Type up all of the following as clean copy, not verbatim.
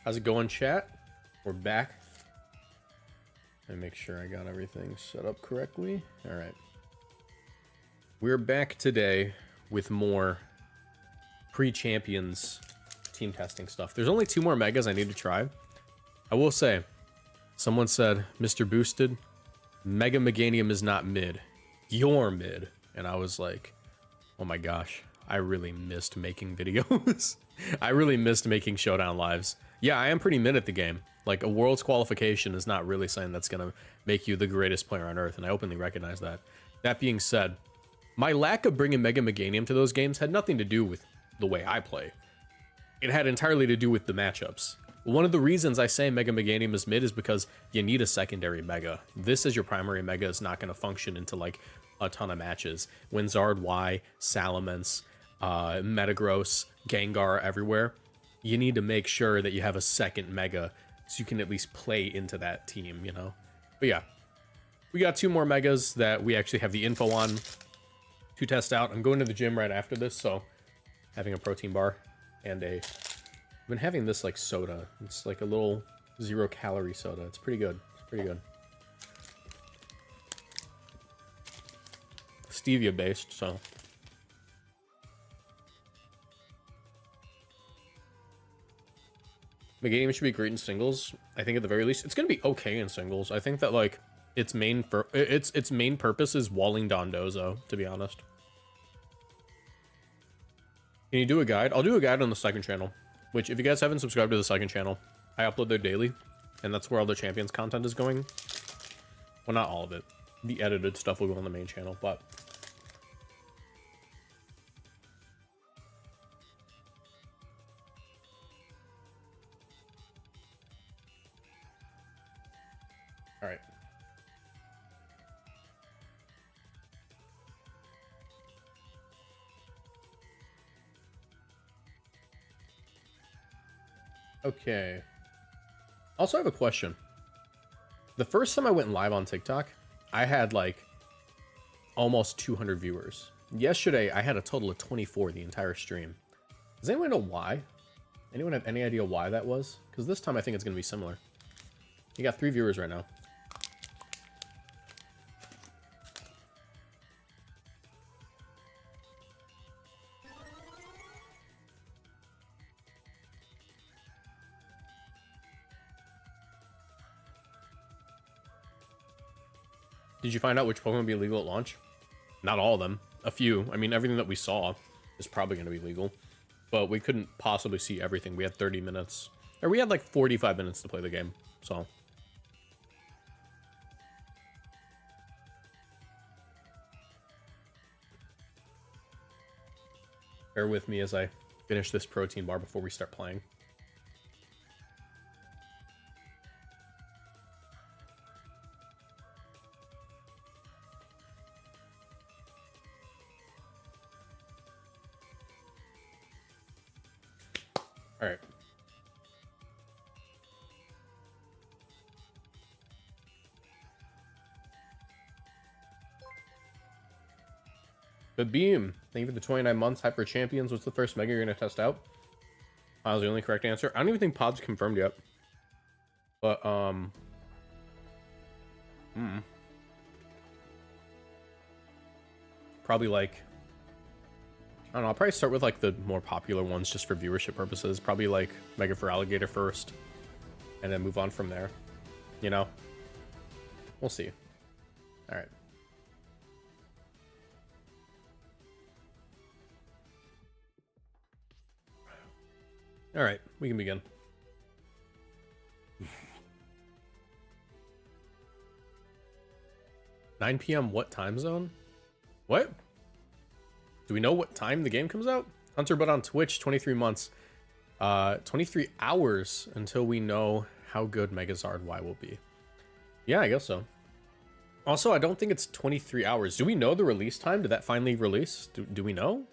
How's it going, chat? We're back. Let me make sure I got everything set up correctly. All right. We're back today with more pre-champions team testing stuff. There's only 2 more megas I need to try. I will say, someone said, Mr. Boosted, Mega Meganium is not mid. You're mid. And I was like, oh my gosh, I really missed making videos. I really missed making Showdown lives. Yeah, I am pretty mid at the game. Like, a Worlds qualification is not really something that's going to make you the greatest player on Earth, and I openly recognize that. That being said, my lack of bringing Mega Meganium to those games had nothing to do with the way I play. It had entirely to do with the matchups. One of the reasons I say Mega Meganium is mid is because you need a secondary Mega. This as your primary Mega is not going to function into, like, a ton of matches. When Zard Y, Salamence, Metagross, Gengar everywhere, you need to make sure that you have a second Mega so you can at least play into that team, you know? But yeah, we got 2 more Megas that we actually have the info on to test out. I'm going to the gym right after this, so having a protein bar and I've been having this like soda. It's like a little 0-calorie soda. It's pretty good. It's pretty good. Stevia based, so. Meganium should be great in singles. I think at the very least, it's gonna be okay in singles. I think that like its main purpose is walling Dondozo, to be honest. Can you do a guide? I'll do a guide on the second channel, which if you guys haven't subscribed to the second channel, I upload there daily, and that's where all the champions content is going. Well, not all of it. The edited stuff will go on the main channel, but all right. Okay. Also, I have a question. The first time I went live on TikTok, I had like almost 200 viewers. Yesterday, I had a total of 24 the entire stream. Does anyone know why? Anyone have any idea why that was? Because this time I think it's going to be similar. You got 3 viewers right now. Did you find out which Pokemon would be legal at launch? Not all of them. A few. I mean, everything that we saw is probably going to be legal. But we couldn't possibly see everything. We had 30 minutes. Or we had like 45 minutes to play the game. So. Bear with me as I finish this protein bar before we start playing. All right. The Beam. Thank you for the 29 months. Hyper Champions. What's the first Mega you're going to test out? That was the only correct answer. I don't even think Pod's confirmed yet. But, probably like, I don't know, I'll probably start with like the more popular ones just for viewership purposes. Probably like Mega for Alligator first, and then move on from there. You know? We'll see. Alright. Alright, we can begin. 9 p.m. what time zone? What? Do we know what time the game comes out? Hunter, but on Twitch, 23 months. 23 hours until we know how good Megazard Y will be. Yeah, I guess so. Also, I don't think it's 23 hours. Do we know the release time? Did that finally release? Do we know?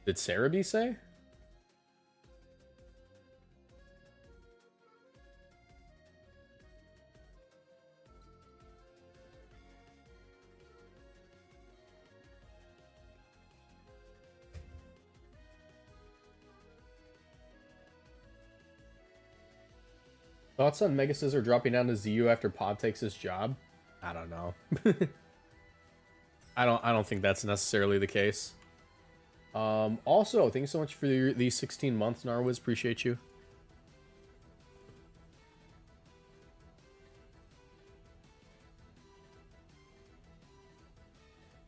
Did Cerebi say? Thoughts on Mega Scissor dropping down to ZU after Pod takes his job? I don't know. I don't think that's necessarily the case. Also, thanks so much for these 16 months, Narwiz. Appreciate you.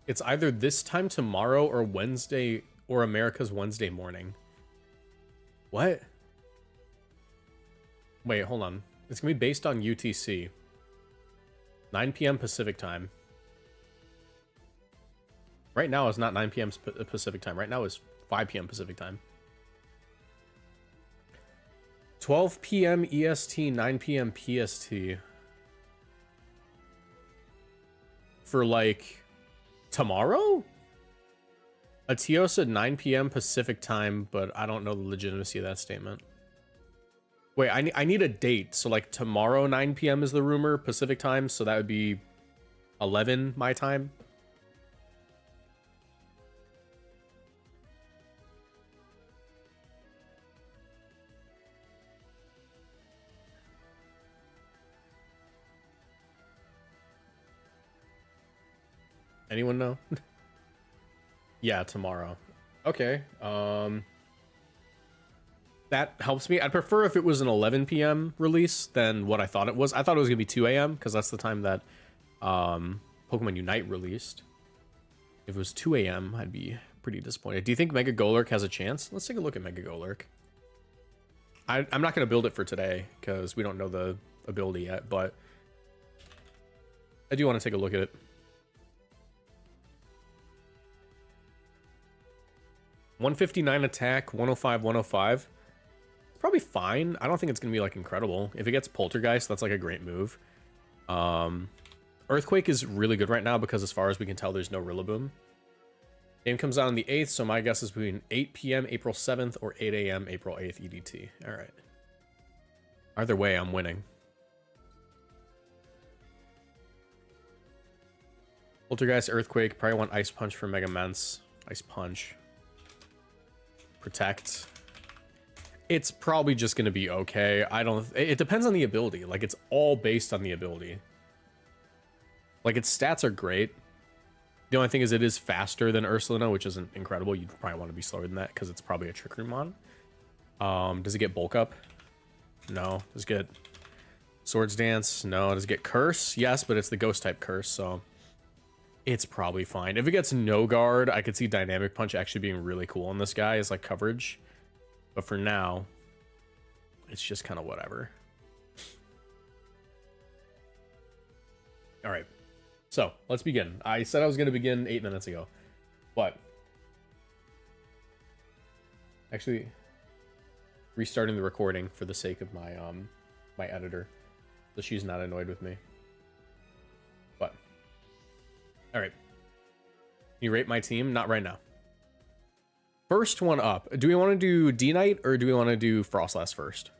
It's either this time tomorrow or Wednesday or America's Wednesday morning. What? Wait, hold on. It's going to be based on UTC. 9 p.m. Pacific time. Right now it's not 9 p.m. Pacific time. Right now it's 5 p.m. Pacific time. 12 p.m. EST, 9 p.m. PST. For like tomorrow? Atio said 9 p.m. Pacific time, but I don't know the legitimacy of that statement. Wait, I need a date. So like tomorrow 9 p.m. is the rumor Pacific time, so that would be 11 my time. Anyone know? Yeah, tomorrow. Okay. That helps me. I'd prefer if it was an 11 p.m. release than what I thought it was. I thought it was going to be 2 a.m. because that's the time that Pokemon Unite released. If it was 2 a.m., I'd be pretty disappointed. Do you think Mega Golurk has a chance? Let's take a look at Mega Golurk. I'm not going to build it for today because we don't know the ability yet, but I do want to take a look at it. $159 attack, 105, 105. Probably fine. I don't think it's going to be, like, incredible. If it gets Poltergeist, that's, like, a great move. Earthquake is really good right now because, as far as we can tell, there's no Rillaboom. Game comes out on the 8th, so my guess is between 8 p.m. April 7th or 8 a.m. April 8th EDT. All right. Either way, I'm winning. Poltergeist, Earthquake. Probably want Ice Punch for Mega Mence. Ice Punch. Protect. It's probably just going to be okay. It depends on the ability. Like, it's all based on the ability. Like, its stats are great. The only thing is it is faster than Ursaluna, which isn't incredible. You'd probably want to be slower than that because it's probably a Trick Room mon. Does it get Bulk Up? No. Does it get Swords Dance? No. Does it get Curse? Yes, but it's the Ghost type Curse, so it's probably fine. If it gets No Guard, I could see Dynamic Punch actually being really cool on this guy as like coverage. But for now, it's just kind of whatever. All right. So, let's begin. I said I was going to begin 8 minutes ago. But actually restarting the recording for the sake of my my editor, so she's not annoyed with me. But all right. Can you rate my team? Not right now. First one up. Do we want to do D-Knight or do we want to do Froslass first?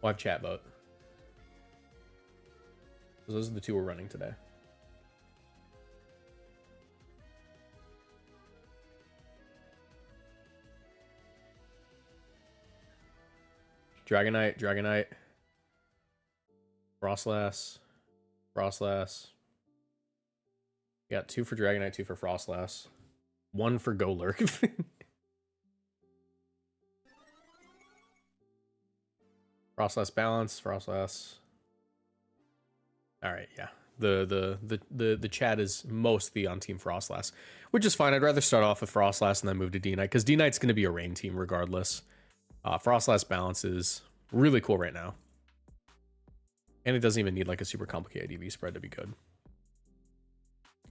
We'll have chat vote. Those are the two we're running today. Dragonite, Dragonite. Froslass. Froslass. Got 2 for Dragonite, 2 for Froslass. 1 for Golurk. Froslass balance, Froslass. All right, yeah. The chat is mostly on Team Froslass, which is fine. I'd rather start off with Froslass and then move to D-Knight because D-Knight's going to be a rain team regardless. Froslass balance is really cool right now. And it doesn't even need like a super complicated EV spread to be good.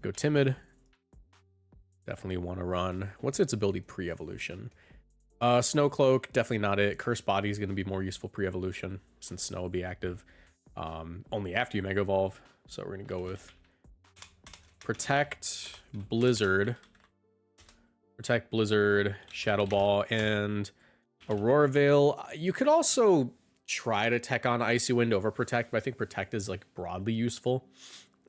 Go Timid. Definitely want to run. What's its ability pre-evolution? Snow Cloak, definitely not it. Curse Body is going to be more useful pre-evolution since Snow will be active only after you Mega Evolve. So we're going to go with Protect, Blizzard. Protect, Blizzard, Shadow Ball, and Aurora Veil. You could also try to tech on Icy Wind over Protect, but I think Protect is like broadly useful.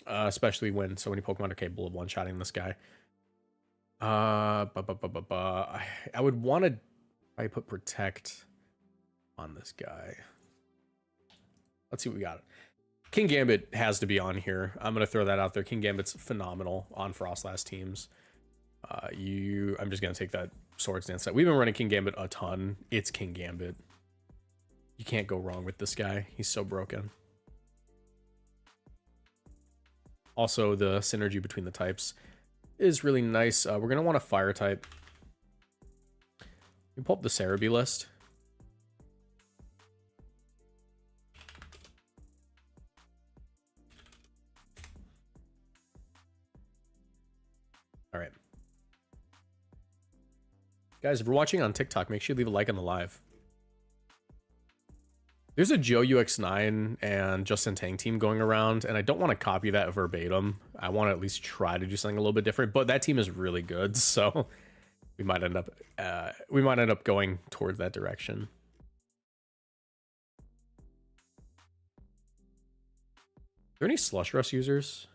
Especially when so many Pokemon are capable of one-shotting this guy. I would want to probably put Protect on this guy. Let's see what we got. King Gambit has to be on here. I'm going to throw that out there. King Gambit's phenomenal on Froslass teams. I'm just going to take that Swords Dance set. We've been running King Gambit a ton. It's King Gambit. You can't go wrong with this guy. He's so broken. Also, the synergy between the types is really nice. We're going to want a fire type. We pull up the Cerebi list. All right. Guys, if you're watching on TikTok, make sure you leave a like on the live. There's a Joe UX9 and Justin Tang team going around, and I don't want to copy that verbatim. I want to at least try to do something a little bit different, but that team is really good, so we might end up going towards that direction. Are there any Slush Rust users?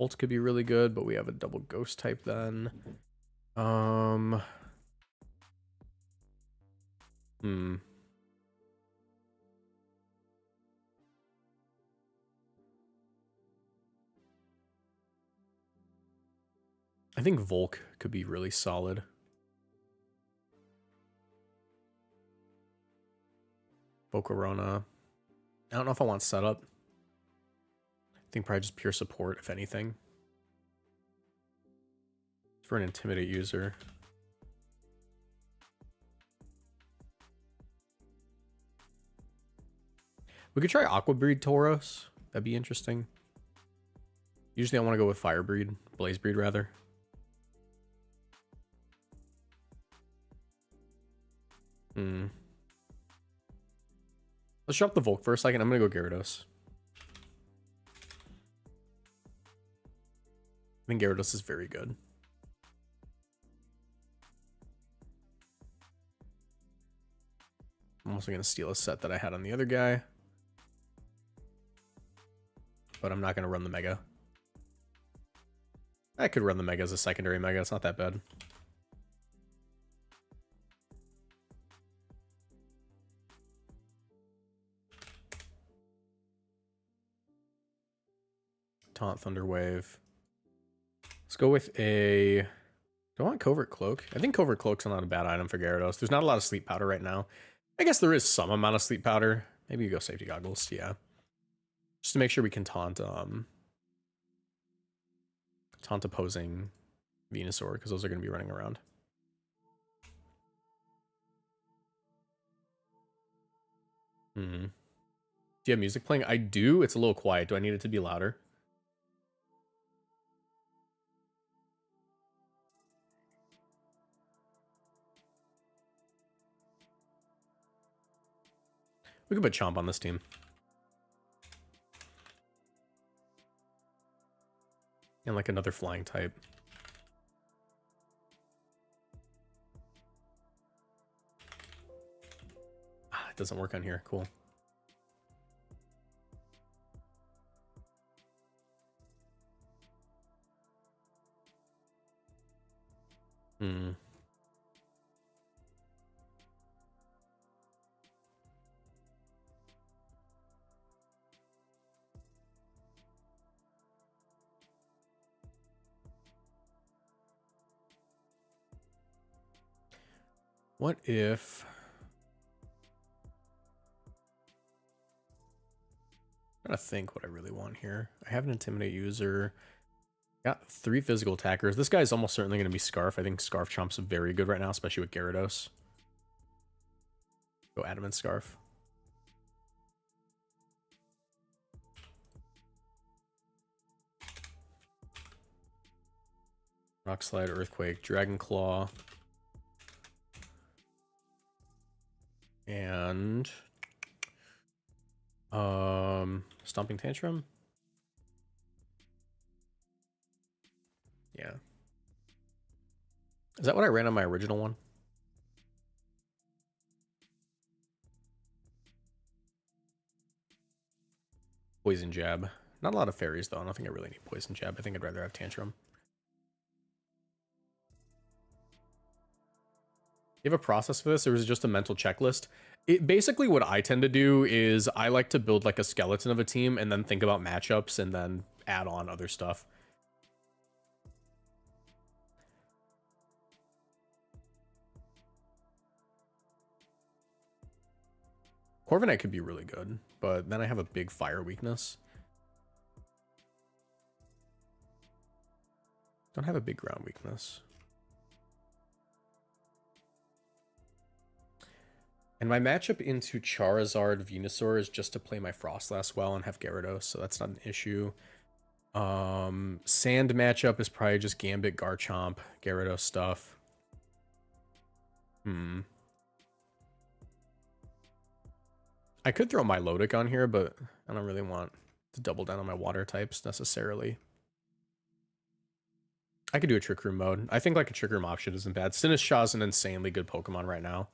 Ult could be really good, but we have a double ghost type then. I think Volk could be really solid. Volcarona. I don't know if I want setup. I think probably just pure support, if anything. For an Intimidate user. We could try Aqua Breed Tauros. That'd be interesting. Usually I want to go with Fire Breed. Blaze Breed, rather. Let's drop the Volk for a second. I'm going to go Gyarados. I think Gyarados is very good. I'm also going to steal a set that I had on the other guy. But I'm not going to run the Mega. I could run the Mega as a secondary Mega. It's not that bad. Taunt, Thunder Wave. Let's go with a... Do I want Covert Cloak? I think Covert Cloak's not a bad item for Gyarados. There's not a lot of Sleep Powder right now. I guess there is some amount of Sleep Powder. Maybe you go Safety Goggles, yeah. Just to make sure we can taunt opposing Venusaur, because those are going to be running around. Do you have music playing? I do. It's a little quiet. Do I need it to be louder? We could put Chomp on this team. And like another flying type. It doesn't work on here. Cool. What if... I'm trying to think what I really want here. I have an Intimidate user. Got 3 physical attackers. This guy's almost certainly going to be Scarf. I think Scarf Chomp's very good right now, especially with Gyarados. Go Adamant Scarf. Rock Slide, Earthquake, Dragon Claw. And Stomping Tantrum. Yeah. Is that what I ran on my original one? Poison Jab. Not a lot of fairies though. I don't think I really need Poison Jab. I think I'd rather have Tantrum. you have a process for this, or is it just a mental checklist? Basically what I tend to do is I like to build like a skeleton of a team and then think about matchups and then add on other stuff. Corviknight could be really good, but then I have a big fire weakness. Don't have a big ground weakness. And my matchup into Charizard, Venusaur is just to play my Froslass well and have Gyarados, so that's not an issue. Sand matchup is probably just Gambit, Garchomp, Gyarados stuff. I could throw my Milotic on here, but I don't really want to double down on my water types necessarily. I could do a Trick Room mode. I think like a Trick Room option isn't bad. Sinistcha is an insanely good Pokemon right now.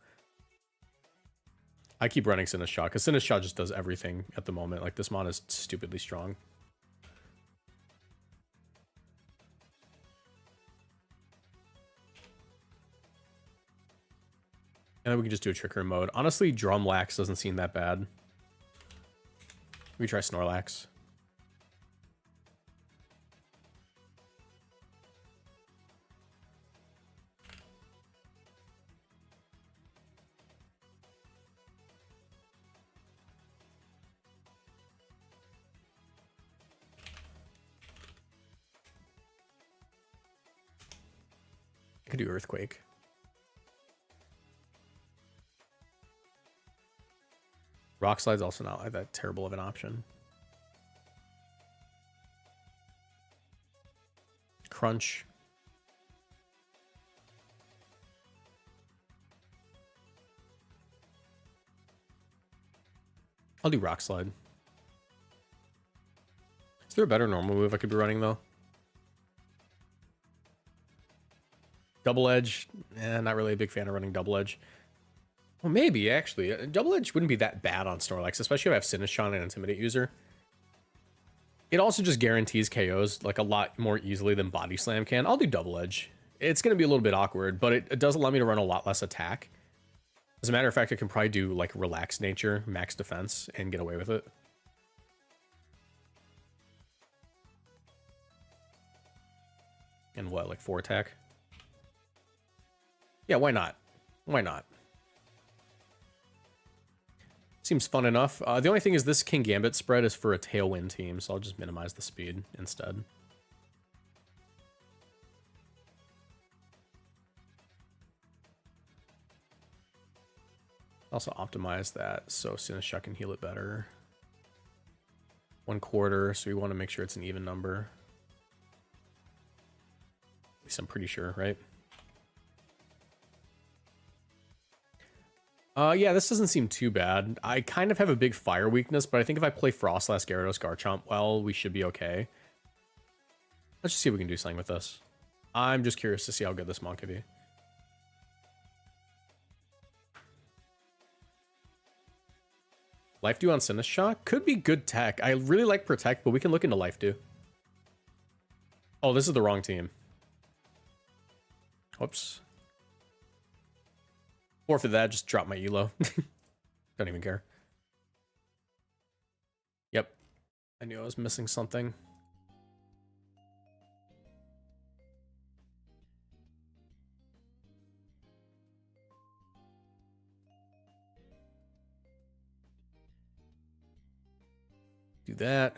I keep running Sinistcha because Sinistcha just does everything at the moment. Like this mon is stupidly strong. And then we can just do a Trick Room mode. Honestly, Drumlax doesn't seem that bad. We try Snorlax. I could do Earthquake. Rock Slide's also not like that terrible of an option. Crunch. I'll do Rock Slide. Is there a better normal move I could be running though? Double Edge, not really a big fan of running Double Edge. Well, maybe, actually. Double Edge wouldn't be that bad on Snorlax, especially if I have Sinistcha and Intimidate User. It also just guarantees KOs like a lot more easily than Body Slam can. I'll do Double Edge. It's going to be a little bit awkward, but it does allow me to run a lot less attack. As a matter of fact, I can probably do like Relaxed Nature, Max Defense, and get away with it. And what, like 4 attack? Yeah, why not? Why not? Seems fun enough. The only thing is this King Gambit spread is for a Tailwind team, so I'll just minimize the speed instead. Also optimize that so Sinistcha can heal it better. 1/4, so we want to make sure it's an even number. At least I'm pretty sure, right? Yeah, this doesn't seem too bad. I kind of have a big fire weakness, but I think if I play Froslass, Gyarados, Garchomp well, we should be okay. Let's just see if we can do something with this. I'm just curious to see how good this mon could be. Life Dew on Sinistcha could be good tech. I really like Protect, but we can look into Life Dew. Oh, this is the wrong team. Whoops. Forfeit that, just drop my elo. Don't even care. Yep. I knew I was missing something. Do that.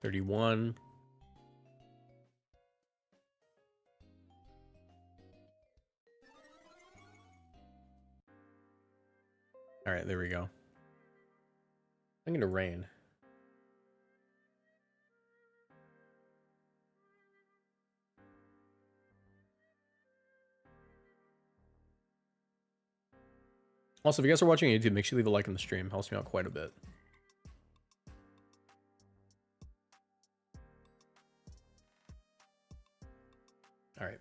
31. All right, there we go. I'm going to rain. Also, if you guys are watching on YouTube, make sure you leave a like on the stream. It helps me out quite a bit. All right.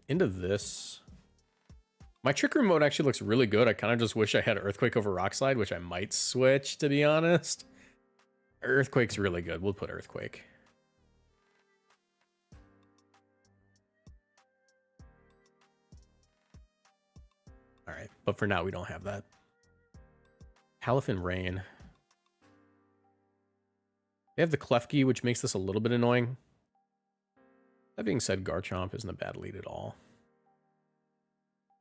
Into this. My Trick Room mode actually looks really good. I kind of just wish I had Earthquake over Rock Slide, which I might switch, to be honest. Earthquake's really good. We'll put Earthquake. All right, but for now, we don't have that. Halifin Rain. They have the Klefki, which makes this a little bit annoying. That being said, Garchomp isn't a bad lead at all.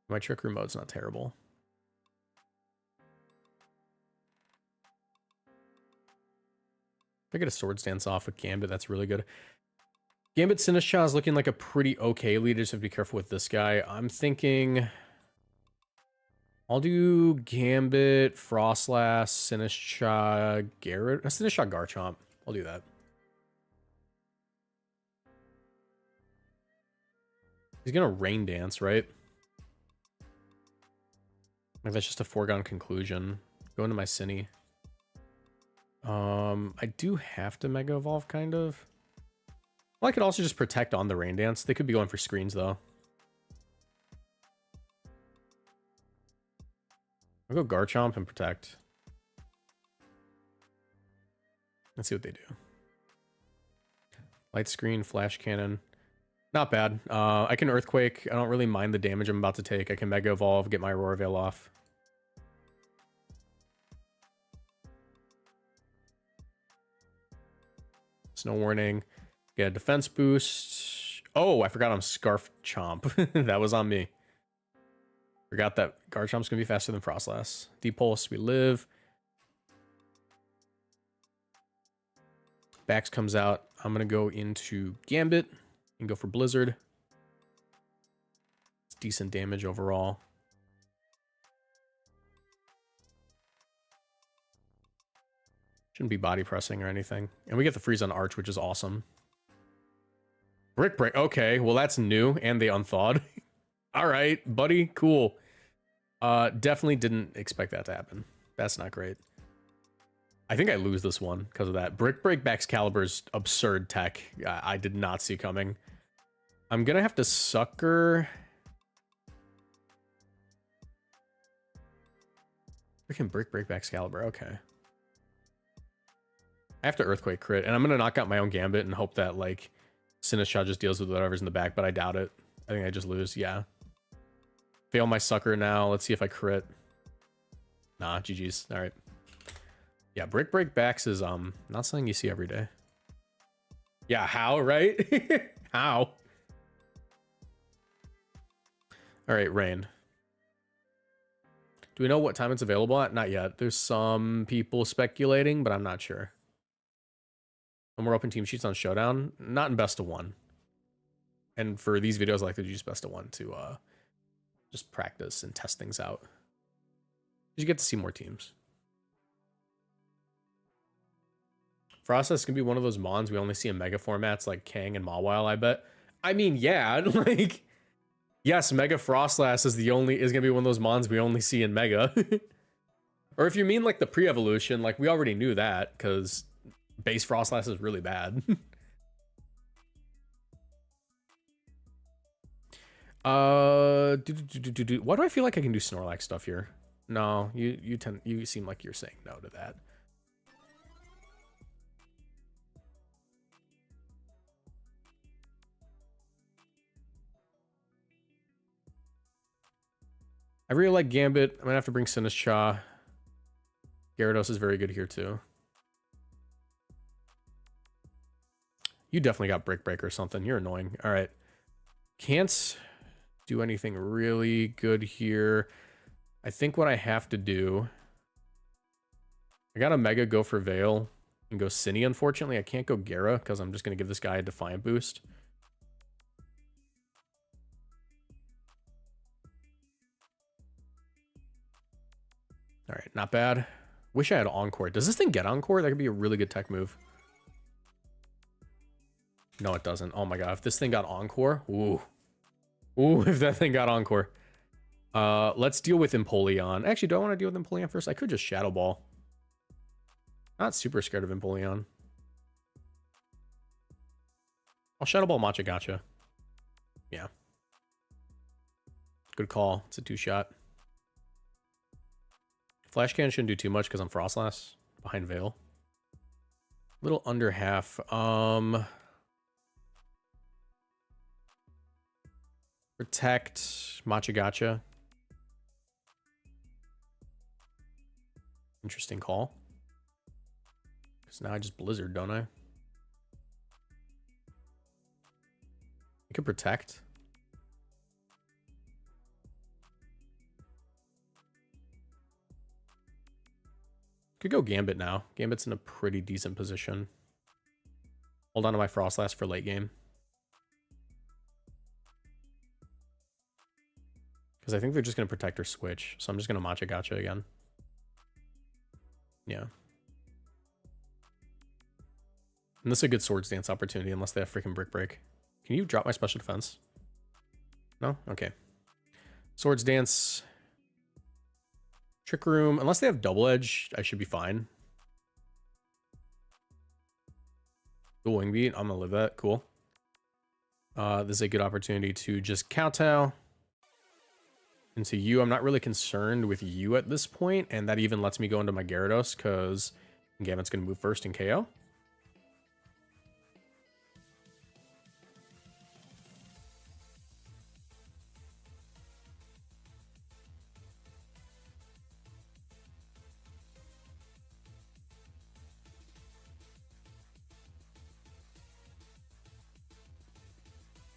My Trick Room mode's not terrible. If I get a Swords Dance off with Gambit, that's really good. Gambit Sinistcha is looking like a pretty okay lead. Just have to be careful with this guy. I'm thinking I'll do Gambit, Froslass, Sinistcha, Sinistcha, Garchomp. I'll do that. He's gonna Rain Dance, right? Like that's just a foregone conclusion. Go into my Cine. I do have to Mega Evolve, kind of. Well, I could also just Protect on the Rain Dance. They could be going for screens, though. I'll go Garchomp and Protect. Let's see what they do. Light Screen, Flash Cannon. Not bad. I can Earthquake. I don't really mind the damage I'm about to take. I can Mega Evolve, get my Aurora Veil off. Snow Warning. Get a defense boost. Oh, I forgot I'm Scarf Chomp. That was on me. Forgot that Garchomp's going to be faster than Froslass. Deep Pulse, we live. Bax comes out. I'm going to go into Gambit and go for Blizzard. It's decent damage overall. Shouldn't be body pressing or anything. And we get the freeze on Arch, which is awesome. Brick Break. Okay, well that's new. And they unthawed. All right, buddy. Cool. Definitely didn't expect that to happen. That's not great. I think I lose this one because of that. Brick Break Baxcalibur's absurd tech. I did not see coming. I'm going to have to Sucker. Freaking Brick Break Baxcalibur. Okay. I have to Earthquake crit, and I'm going to knock out my own Gambit and hope that, like, Sinistcha just deals with whatever's in the back, but I doubt it. I think I just lose, yeah. Fail my Sucker now. Let's see if I crit. Nah, GG's. All right. Yeah, Brick Break Bax is not something you see every day. Yeah, how, right? How? All right, Rain. Do we know what time it's available at? Not yet. There's some people speculating, but I'm not sure. No more open team sheets on Showdown. Not in best of one. And for these videos, I like to use best of one to just practice and test things out. You get to see more teams. Froslass can be one of those mons we only see in mega formats like Kang and Mawile, I bet. I mean, yeah, like, yes, Mega Froslass is gonna be one of those mons we only see in Mega. Or if you mean like the pre-evolution, like we already knew that because base Froslass is really bad. Why do I feel like I can do Snorlax stuff here? No, you seem like you're saying no to that. I really like Gambit. I'm gonna have to bring Sinistcha. Gyarados is very good here too. You definitely got Brick Break or something. You're annoying. All right. Can't do anything really good here. I think what I have to do... I got to Mega go for Veil and go Cine, unfortunately. I can't go Gyara because I'm just going to give this guy a Defiant boost. All right, not bad. Wish I had Encore. Does this thing get Encore? That could be a really good tech move. No, it doesn't. Oh my god, if this thing got Encore, ooh. Ooh, if that thing got Encore. Let's deal with Empoleon. Actually, do I want to deal with Empoleon first? I could just Shadow Ball. Not super scared of Empoleon. I'll Shadow Ball Matcha Gotcha. Yeah. Good call. It's a 2-shot. Flash Cannon shouldn't do too much because I'm Froslass behind Veil. Little under half. Protect Machagacha. Interesting call. Because now I just Blizzard, don't I? I could protect. Could go Gambit now. Gambit's in a pretty decent position. Hold on to my Froslass for late game. Because I think they're just going to protect or switch. So I'm just going to Machagacha again. Yeah. And this is a good Swords Dance opportunity unless they have freaking Brick Break. Can you drop my special defense? No? Okay. Swords Dance. Trick Room. Unless they have Double Edge, I should be fine. The Wing Beat. I'm going to live that. Cool. This is a good opportunity to just kowtow into you. I'm not really concerned with you at this point, and that even lets me go into my Gyarados because Gambit's going to move first and KO.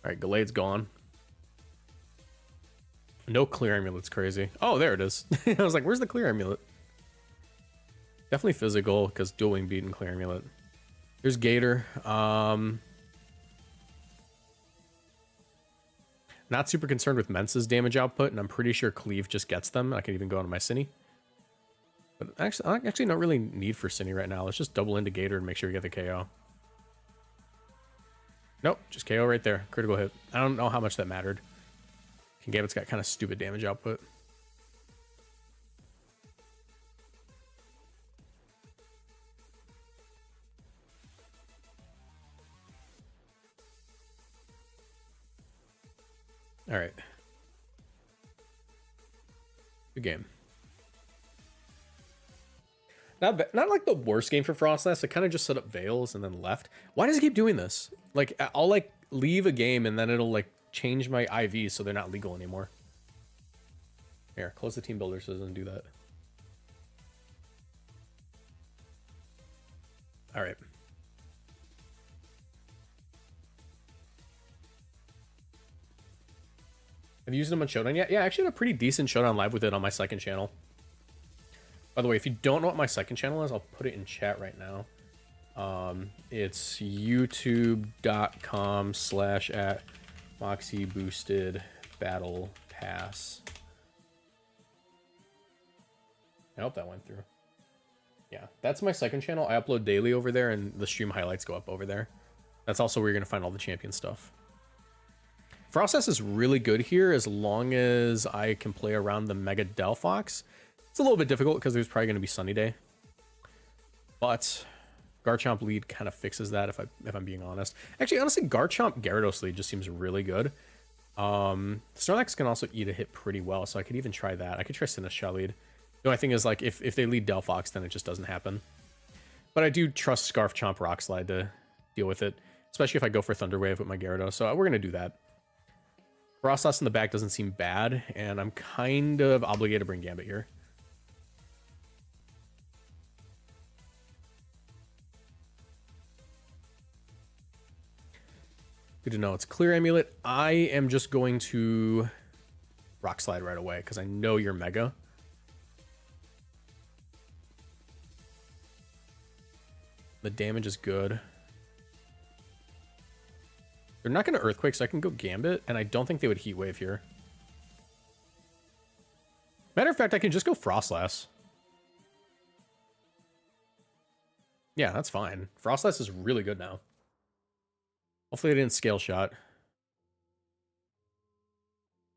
All right, Gallade's gone. No clear amulet's crazy. Oh, there it is. I was like, where's the clear amulet? Definitely physical, because dual wing beat and clear amulet. There's Gator. Not super concerned with Mensa's damage output, and I'm pretty sure Cleave just gets them. I can even go into my Cine. But actually not really need for Cine right now. Let's just double into Gator and make sure we get the KO. Nope, just KO right there. Critical hit. I don't know how much that mattered. Gambit's got kind of stupid damage output. All right. Good game. Not like the worst game for Froslass. I kind of just set up Veils and then left. Why does it keep doing this? Like, I'll like leave a game and then it'll like change my IVs so they're not legal anymore. Here, close the team builder so it doesn't do that. All right. Have you used them on Showdown yet? Yeah, I actually had a pretty decent Showdown live with it on my second channel. By the way, if you don't know what my second channel is, I'll put it in chat right now. It's youtube.com/@Moxie boosted battle pass. I hope that went through. Yeah, that's my second channel. I upload daily over there, and the stream highlights go up over there. That's also where you're going to find all the champion stuff. Froslass is really good here as long as I can play around the Mega Delphox. It's a little bit difficult because there's probably going to be Sunny Day. But Garchomp lead kind of fixes that if I'm being honest. Actually, honestly, Garchomp Gyarados lead just seems really good. Snorlax can also eat a hit pretty well, so I could even try that. I could try Sinistcha lead. The only thing is, like, if they lead Delphox, then it just doesn't happen. But I do trust Scarf Chomp Rock Slide to deal with it, especially if I go for Thunder Wave with my Gyarados. So we're going to do that. Froslass in the back doesn't seem bad, and I'm kind of obligated to bring Gambit here. Good to know. It's Clear Amulet. I am just going to Rock Slide right away because I know you're Mega. The damage is good. They're not going to Earthquake, so I can go Gambit, and I don't think they would Heat Wave here. Matter of fact, I can just go Froslass. Yeah, that's fine. Froslass is really good now. Hopefully they didn't Scale Shot.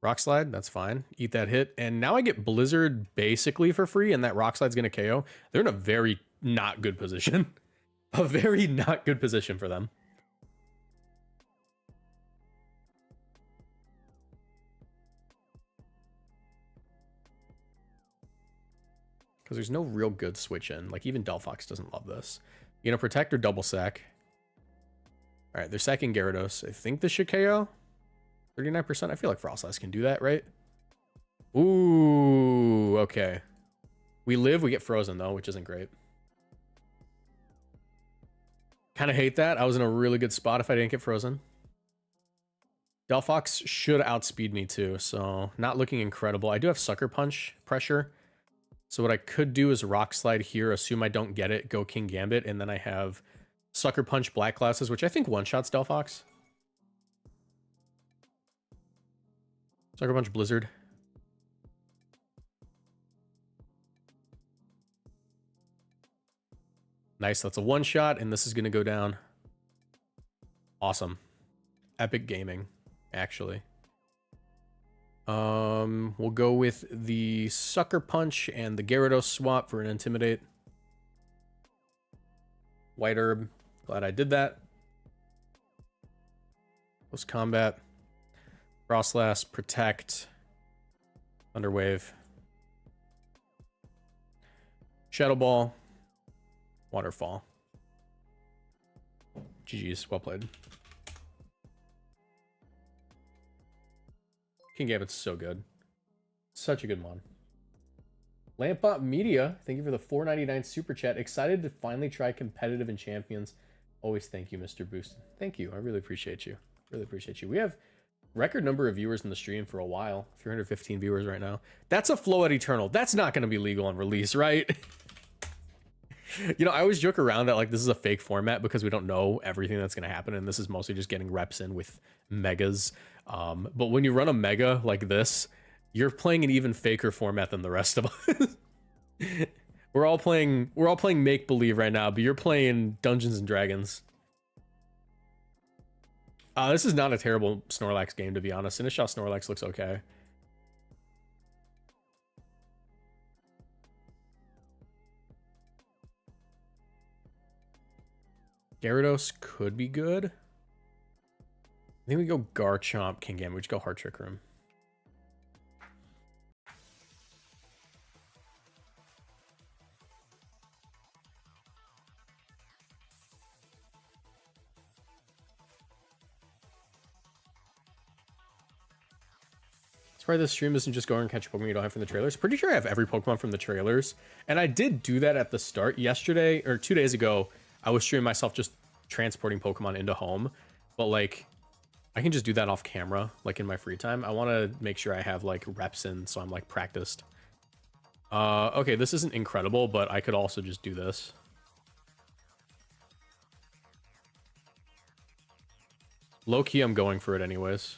Rock Slide, that's fine. Eat that hit. And now I get Blizzard basically for free, and that Rock Slide's going to KO. They're in a very not good position. A very not good position for them. because there's no real good switch in. Like, even Delphox doesn't love this. You know, protect or double sack. All right, they're sacking Gyarados. I think this should KO. 39%. I feel like Froslass can do that, right? Ooh, okay. We live, we get frozen, though, which isn't great. Kind of hate that. I was in a really good spot if I didn't get frozen. Delphox should outspeed me, too, so not looking incredible. I do have Sucker Punch pressure. So what I could do is Rock Slide here, assume I don't get it, go King Gambit, and then I have Sucker Punch Black Glasses, which I think one-shots Delphox. Sucker Punch Blizzard. Nice, that's a one-shot, and this is going to go down. Awesome. Epic gaming, actually. We'll go with the Sucker Punch and the Gyarados swap for an Intimidate. White Herb. Glad I did that. Post combat. Froslass, Protect. Thunder Wave. Shadow Ball. Waterfall. GG's. Well played. King Gambit's so good. Such a good mon. Lampot Media, thank you for the $4.99 super chat. Excited to finally try competitive and champions. Always thank you, Mr. Boost. Thank you. I really appreciate you. Really appreciate you. We have record number of viewers in the stream for a while. 315 viewers right now. That's a Floette Eternal. That's not going to be legal on release, right? You know, I always joke around that like this is a fake format because we don't know everything that's going to happen, and this is mostly just getting reps in with megas. But when you run a mega like this, you're playing an even faker format than the rest of us. we're all playing make believe right now, but you're playing Dungeons and Dragons. This is not a terrible Snorlax game, to be honest. Initial Snorlax looks okay. Gyarados could be good. I think we go Garchomp, King Gambit. We just go Heart Trick Room. Sorry, this stream isn't just going and catch Pokemon you don't have from the trailers. Pretty sure I have every Pokemon from the trailers. And I did do that at the start. Yesterday, or 2 days ago, I was streaming myself just transporting Pokemon into home. But, like, I can just do that off camera, like, in my free time. I want to make sure I have, like, reps in, so I'm, like, practiced. Okay, this isn't incredible, but I could also just do this. Low-key, I'm going for it anyways.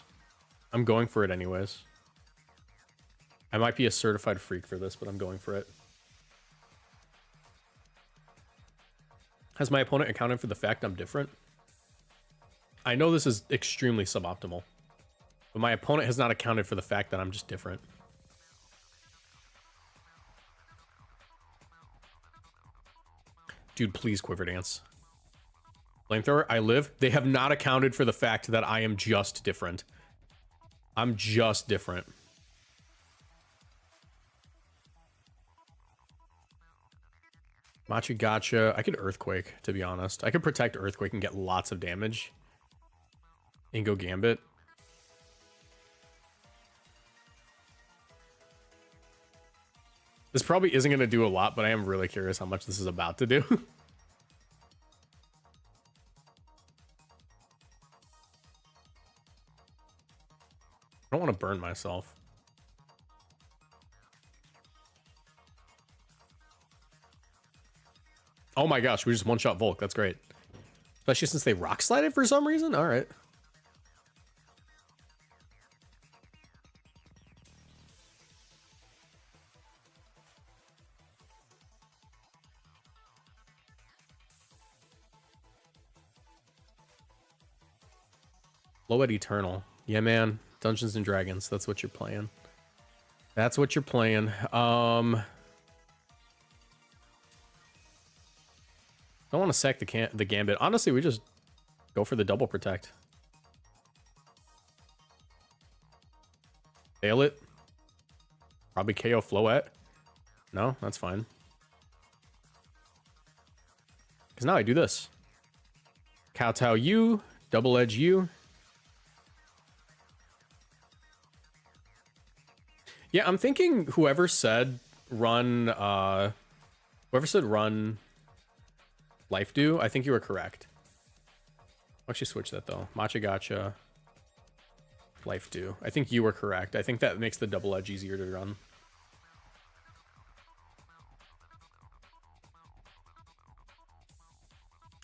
I'm going for it anyways. I might be a certified freak for this, but I'm going for it. Has my opponent accounted for the fact I'm different? I know this is extremely suboptimal, but my opponent has not accounted for the fact that I'm just different. Dude, please Quiver Dance. Flamethrower, I live. They have not accounted for the fact that I am just different. I'm just different. Machi Gotcha. I could Earthquake, to be honest. I could protect Earthquake and get lots of damage. And go Gambit. This probably isn't going to do a lot, but I am really curious how much this is about to do. I don't want to burn myself. Oh my gosh, we just one-shot Volk. That's great. Especially since they rock slided for some reason. All right. Floette Eternal. Yeah, man. Dungeons and Dragons. That's what you're playing. That's what you're playing. Don't want to sack the Gambit. Honestly, we just go for the double protect. Fail it. Probably KO Floette. No, that's fine. Because now I do this. Kowtow you, double edge you. Yeah, I'm thinking whoever said run Life Dew, I think you were correct. I'll actually switch that though. Matcha Gotcha, Life Dew. I think you were correct. I think that makes the double edge easier to run.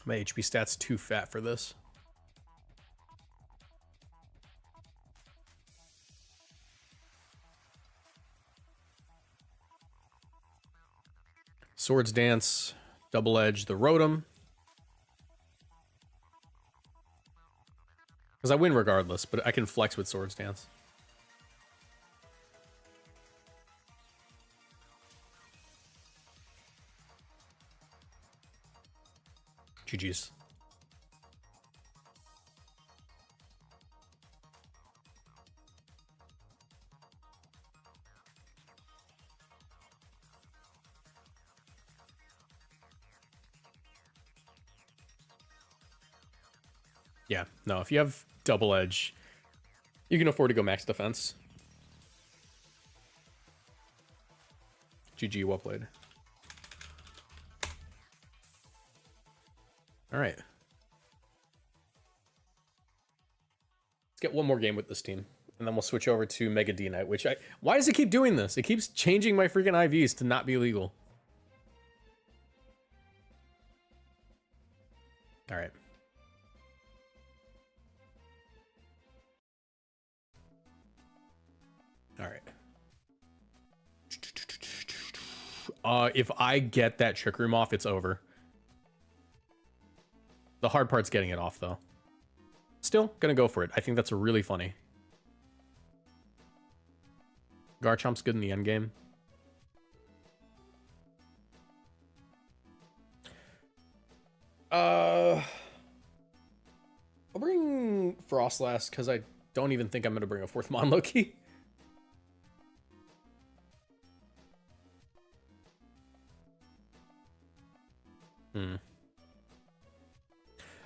My HP stat's too fat for this. Swords Dance, double edge the Rotom. Because I win regardless, but I can flex with Swords Dance. GG's. Yeah, no, if you have double edge, you can afford to go max defense. GG, well played. All right. Let's get one more game with this team, and then we'll switch over to Mega D-Knight, which why does it keep doing this? It keeps changing my freaking IVs to not be legal. All right. All right. If I get that Trick Room off, it's over. The hard part's getting it off, though. Still, gonna go for it. I think that's really funny. Garchomp's good in the end game. I'll bring Froslass, because I don't even think I'm gonna bring a fourth Monloki.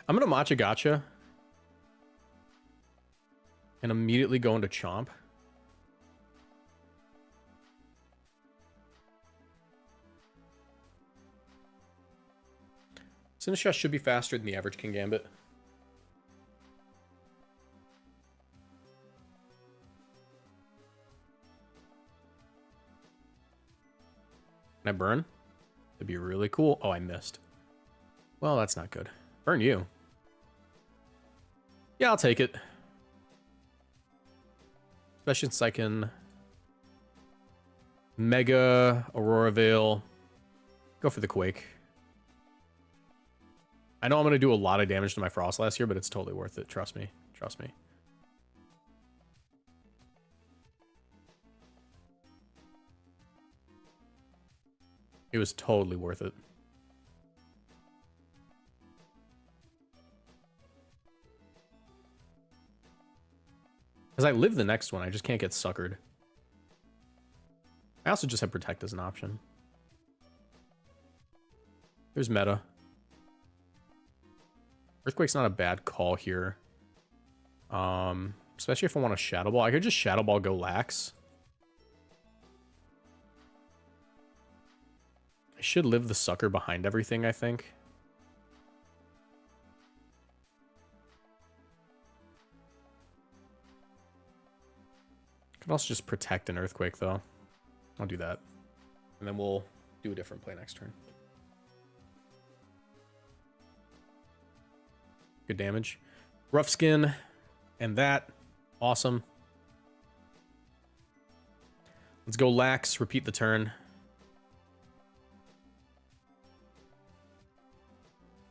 I'm gonna Matcha Gotcha and immediately go into Chomp. Sinistcha should be faster than the average King Gambit. Can I burn? That'd be really cool. Oh, I missed. Well, that's not good. Burn you. Yeah, I'll take it. Especially since I can Mega Aurora Veil. Go for the Quake. I know I'm going to do a lot of damage to my Froslass here, but it's totally worth it. Trust me. Trust me. It was totally worth it. Because I live the next one, I just can't get suckered. I also just have Protect as an option. There's meta. Earthquake's not a bad call here. Especially if I want a Shadow Ball. I could just Shadow Ball, go Lax. I should live the sucker behind everything, I think. Could also just Protect an Earthquake, though. I'll do that. And then we'll do a different play next turn. Good damage. Rough Skin. And that. Awesome. Let's go Lax. Repeat the turn.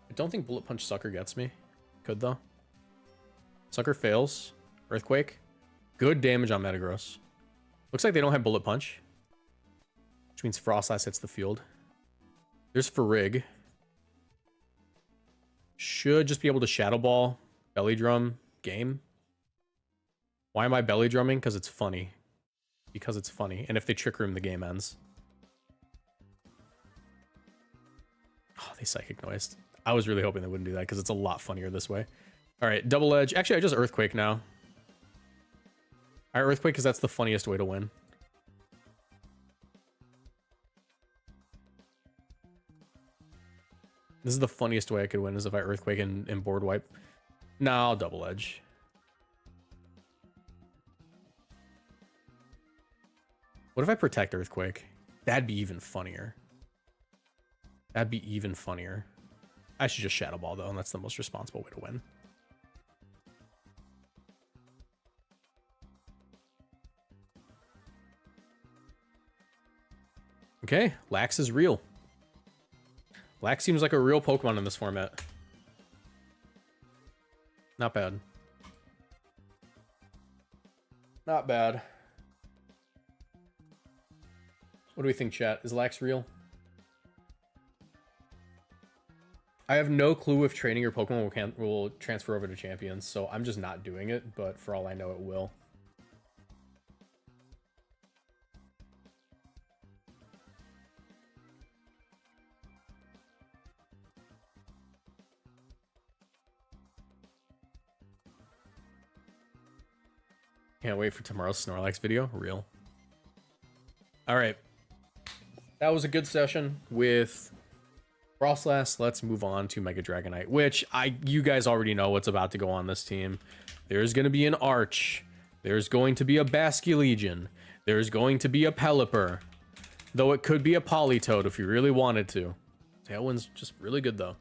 I don't think Bullet Punch Sucker gets me. Could, though. Sucker fails. Earthquake. Good damage on Metagross. Looks like they don't have Bullet Punch. Which means Froslass hits the field. There's Farrig. Should just be able to Shadow Ball, Belly Drum, game. Why am I Belly Drumming? Because it's funny. Because it's funny. And if they Trick Room, the game ends. Oh, they Psychic Noise. I was really hoping they wouldn't do that because it's a lot funnier this way. All right, double edge. Actually, I just Earthquake now. I Earthquake because that's the funniest way to win. This is the funniest way I could win, is if I Earthquake and board wipe. No, I'll double edge. What if I protect Earthquake? That'd be even funnier. That'd be even funnier. I should just Shadow Ball, though, and that's the most responsible way to win. Okay, Lax is real. Lax seems like a real Pokemon in this format. Not bad. Not bad. What do we think, chat? Is Lax real? I have no clue if training your Pokemon will transfer over to champions, so I'm just not doing it, but for all I know, it will. Can't wait for tomorrow's Snorlax video. Real. All right. That was a good session with Froslass. Let's move on to Mega Dragonite, which you guys already know what's about to go on this team. There's going to be an Arch. There's going to be a Basculegion. There's going to be a Pelipper. Though it could be a Politoed if you really wanted to. Tailwind's just really good, though.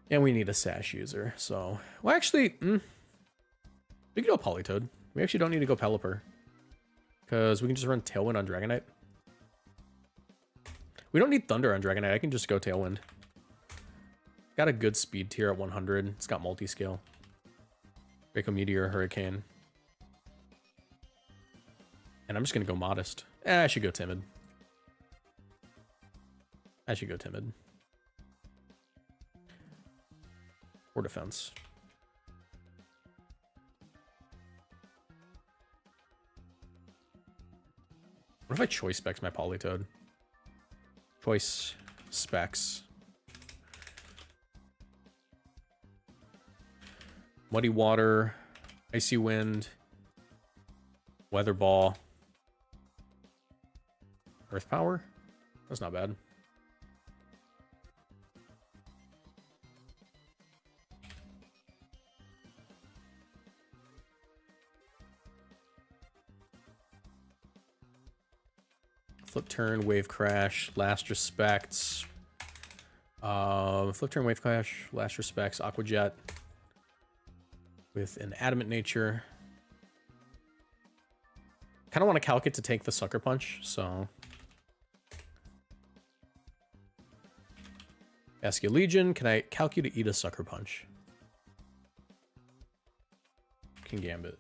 And we need a Sash user, so... Well, actually... we can go Politoed. We actually don't need to go Pelipper. Because we can just run Tailwind on Dragonite. We don't need Thunder on Dragonite. I can just go Tailwind. Got a good speed tier at 100. It's got multi-scale. Draco Meteor, Hurricane. And I'm just going to go Modest. I should go Timid. I should go Timid. Or Defense. What if I Choice Specs my Politoed? Choice Specs. Muddy Water, Icy Wind, Weather Ball, Earth Power. That's not bad. Flip turn, wave crash, last respects. Flip turn, wave crash, last respects, Aqua Jet with an adamant nature. Kind of want to calc it to take the Sucker Punch, so. Basculegion, can I calc you to eat a Sucker Punch? Can Gambit.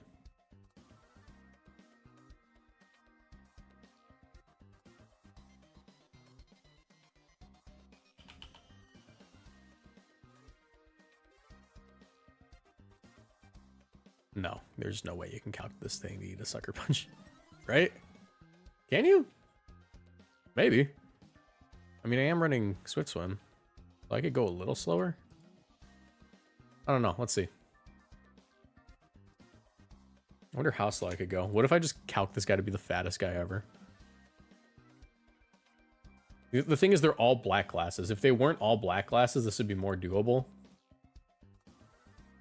No, there's no way you can calculate this thing to eat a Sucker Punch. Right? Can you? Maybe. I mean, I am running Swift Swim. So I could go a little slower. I don't know. Let's see. I wonder how slow I could go. What if I just calc this guy to be the fattest guy ever? The thing is, they're all black classes. If they weren't all black classes, this would be more doable.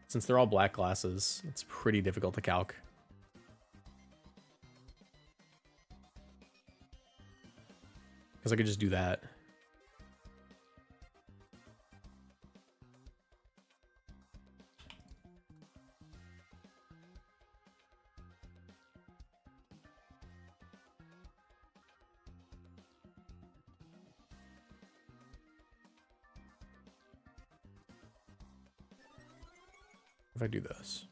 Since they're all black classes, it's pretty difficult to calc. Because I could just do that. If I do this.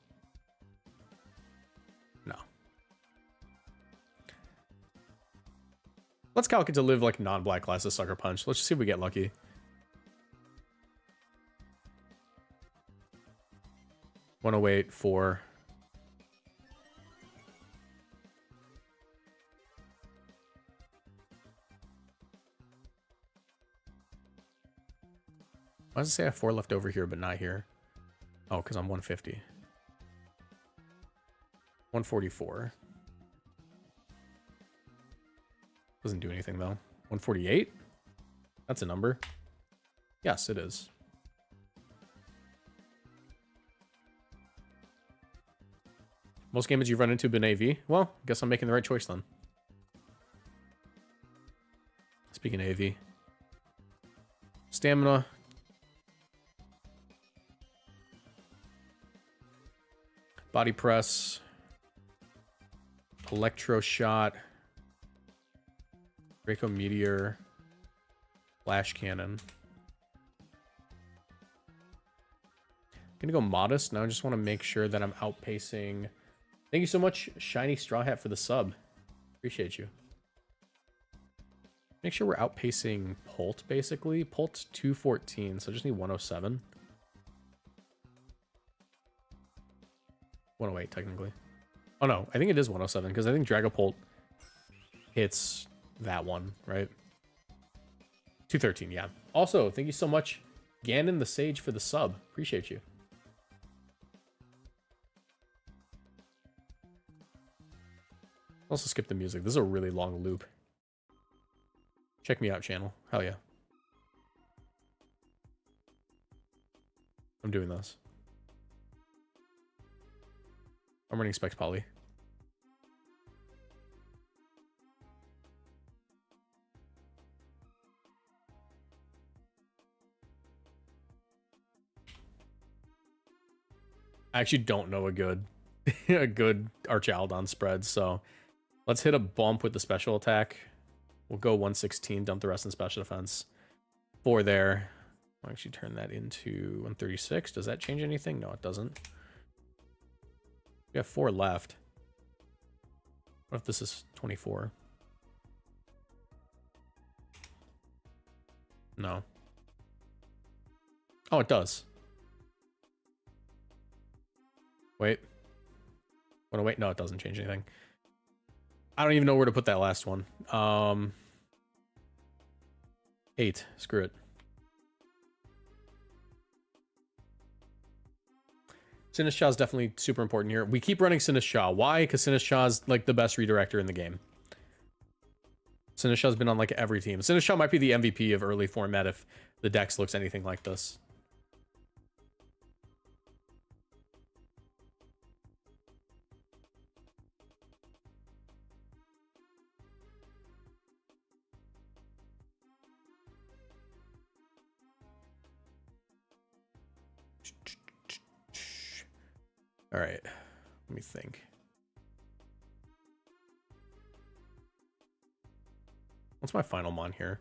No. Let's calculate to live like non-black classes Sucker Punch. Let's just see if we get lucky. $108 for Why does it say I have 4 left over here, but not here? Oh, because I'm 150. 144. Doesn't do anything, though. 148? That's a number. Yes, it is. Most games you've run into been AV? Well, I guess I'm making the right choice then. Speaking of AV. Stamina. Body press. Electro shot. Draco Meteor. Flash cannon. I'm gonna go modest. Now I just want to make sure that I'm outpacing. Thank you so much, Shiny Straw Hat, for the sub. Appreciate you. Make sure we're outpacing Polt, basically. Polt's 214, so I just need 107. 108, technically. Oh, no. I think it is 107, because I think Dragapult hits that one, right? 213, yeah. Also, thank you so much, Ganon the Sage, for the sub. Appreciate you. Also skip the music. This is a really long loop. Check me out, channel. Hell yeah. I'm doing this. I'm running Specs Poly. I actually don't know a good a good Archaludon spread, so let's hit a bump with the special attack. We'll go 116, dump the rest in special defense. 4 there. I'll actually turn that into 136. Does that change anything? No, it doesn't. We have 4 left. What if this is 24? No. Oh, it does. Wait. Oh, wait. No, it doesn't change anything. I don't even know where to put that last one. 8. Screw it. Sinistcha is definitely super important here. We keep running Sinistcha. Why? Because Sinistcha is like the best redirector in the game. Sinistcha's been on like every team. Sinistcha might be the MVP of early format if the dex looks anything like this. All right, let me think. What's my final mon here?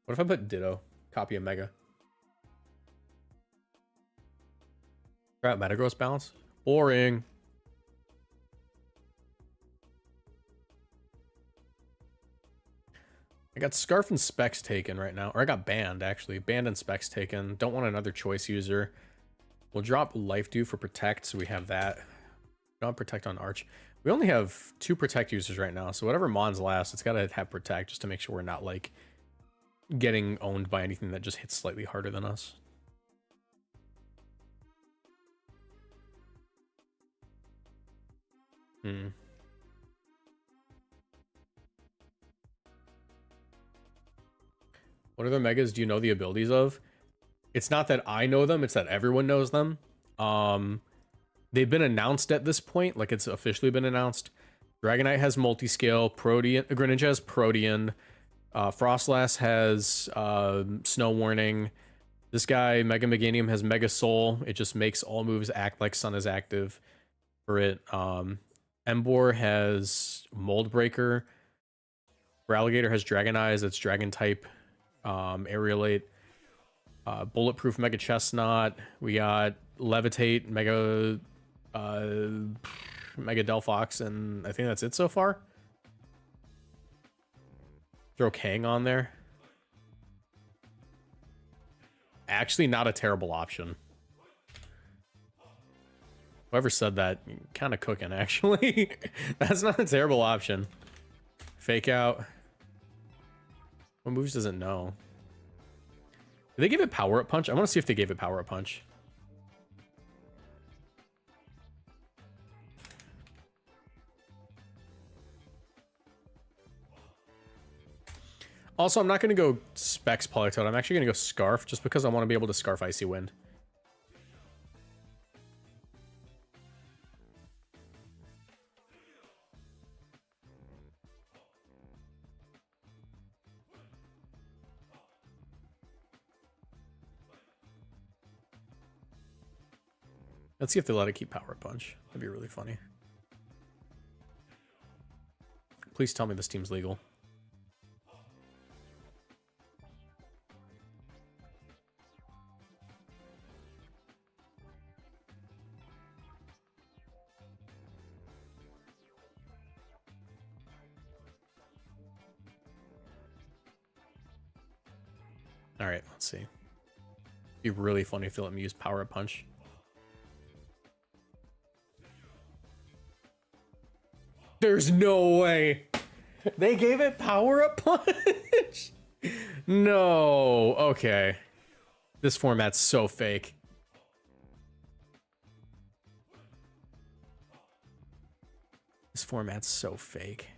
What if I put Ditto? Copy of Mega. Try out Metagross balance? Boring. I got Scarf and Specs taken right now. Or I got banned, actually. Banned and Specs taken. Don't want another choice user. We'll drop Life Dew for Protect, so we have that. Don't Protect on Arch. We only have 2 Protect users right now, so whatever Mon's last, it's got to have Protect just to make sure we're not, like, getting owned by anything that just hits slightly harder than us. What other megas do you know the abilities of? It's not that I know them, it's that everyone knows them. They've been announced at this point, like it's officially been announced. Dragonite has multi-scale, Protean, Greninja has Protean, Froslass has Snow Warning. This guy, Mega Meganium, has Mega Soul. It just makes all moves act like Sun is active for it. Emboar has Mold Breaker. Alligator has Dragon Eyes, that's Dragon type. Aerialate. Bulletproof Mega Chestnut. We got Levitate, Mega Delphox, and I think that's it so far. Throw Kang on there. Actually, not a terrible option. Whoever said that, kind of cooking, actually. That's not a terrible option. Fake Out. What moves does it know? Did they give it Power Up Punch? I want to see if they gave it Power Up Punch. Also, I'm not going to go Specs Politoed. I'm actually going to go Scarf just because I want to be able to Scarf Icy Wind. Let's see if they let it keep Power Punch. That'd be really funny. Please tell me this team's legal. All right, let's see. It'd be really funny if they let me use Power Up Punch. There's no way. They gave it Power Up Punch. No. Okay. This format's so fake. This format's so fake.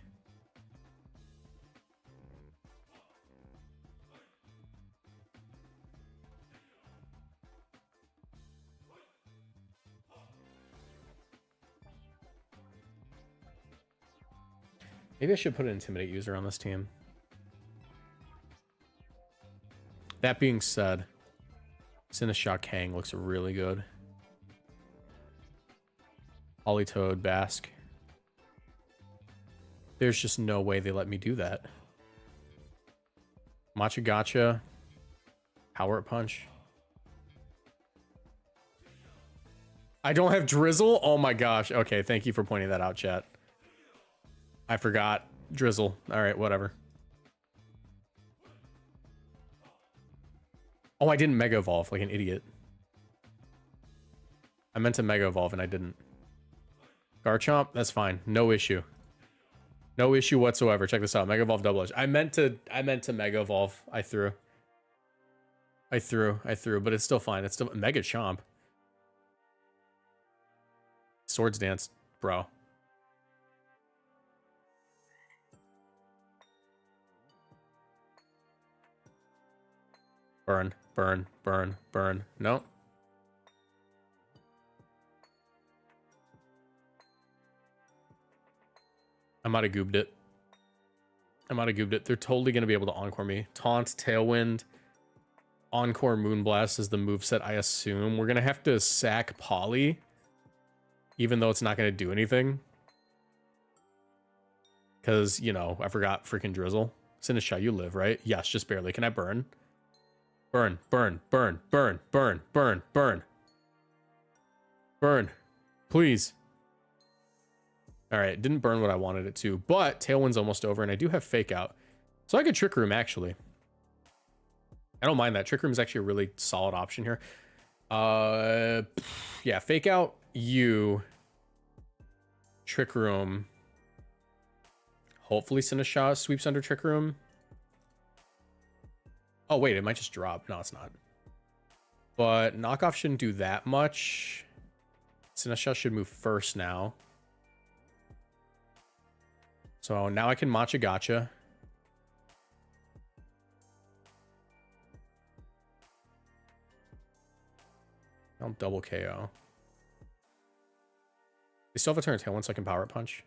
Maybe I should put an Intimidate user on this team. That being said, Sinistcha Kang looks really good. Politoed, Basque. There's just no way they let me do that. Machigacha. Power Punch. I don't have Drizzle? Oh my gosh. Okay, thank you for pointing that out, chat. I forgot. Drizzle. Alright, whatever. Oh, I didn't Mega Evolve like an idiot. I meant to Mega Evolve and I didn't. Garchomp? That's fine. No issue. No issue whatsoever. Check this out. Mega Evolve Double Edge. I meant to Mega Evolve. I threw, but it's still fine. It's still Mega Chomp. Swords Dance, bro. Burn, burn, burn, burn. No. I might have goobed it. They're totally going to be able to Encore me. Taunt, Tailwind, Encore Moonblast is the moveset, I assume. We're going to have to sack Poly, even though it's not going to do anything. Because, you know, I forgot freaking Drizzle. Sinistcha, you live, right? Yes, just barely. Can I burn? Burn, burn, burn, burn, burn, burn, burn. Burn. Please. Alright, didn't burn what I wanted it to, but Tailwind's almost over, and I do have Fake Out. So I could Trick Room, actually. I don't mind that. Trick Room is actually a really solid option here. Yeah, Fake Out, you. Trick Room. Hopefully Sinistcha sweeps under Trick Room. Oh, wait, it might just drop. No, it's not. But Knockoff shouldn't do that much. Sinistcha should move first now. So now I can Machigacha. I'll double KO. They still have a turn of Tailwind, so I can Power Punch.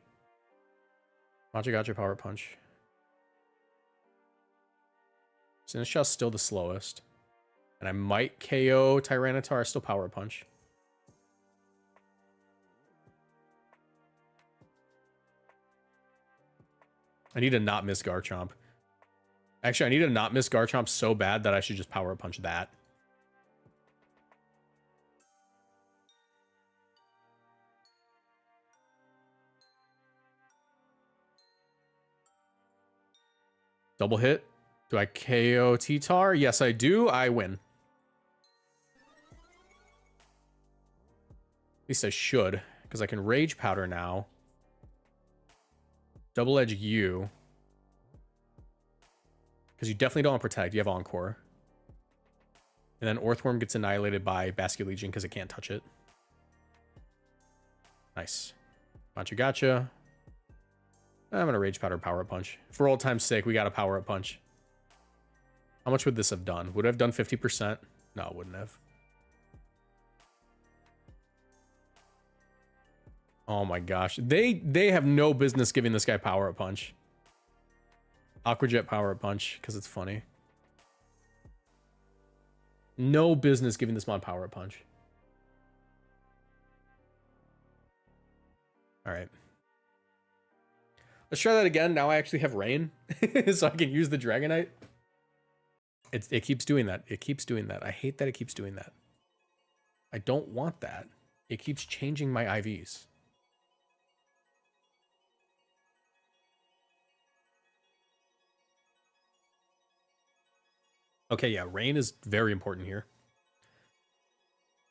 Machigacha Power Punch. Sinistcha's still the slowest. And I might KO Tyranitar, still Power Punch. I need to not miss Garchomp. Actually, I need to not miss Garchomp so bad that I should just Power Punch that. Double hit. Do I KO T-Tar? Yes, I do. I win. At least I should, because I can Rage Powder now. Double Edge you. Because you definitely don't want to Protect. You have Encore. And then Orthworm gets annihilated by Basculegion because it can't touch it. Nice. Gotcha. I'm going to Rage Powder Power Up Punch. For old time's sake, we got a Power Up Punch. How much would this have done? Would it have done 50%? No, it wouldn't have. Oh my gosh. They have no business giving this guy Power Up Punch. Aqua Jet Power Up Punch, because it's funny. No business giving this mod Power Up Punch. Alright. Let's try that again. Now I actually have Rain, so I can use the Dragonite. It keeps doing that. It keeps doing that. I hate that it keeps doing that. I don't want that. It keeps changing my IVs. Okay, yeah, Rain is very important here.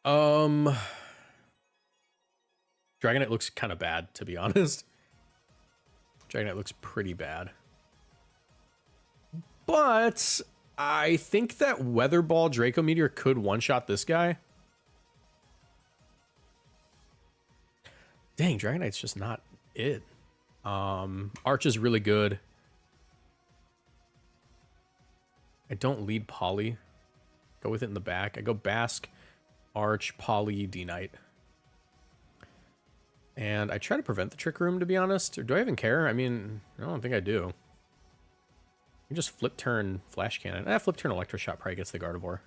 Dragonite looks kind of bad, to be honest. Dragonite looks pretty bad. But I think that Weather Ball Draco Meteor could one-shot this guy. Dang, Dragonite's just not it. Arch is really good. I don't lead Poly. Go with it in the back. I go Bask, Arch, Poly, D-Knight. And I try to prevent the Trick Room, to be honest. Or do I even care? I mean, I don't think I do. You just flip turn Flash Cannon. Flip turn Electroshot probably gets the Gardevoir.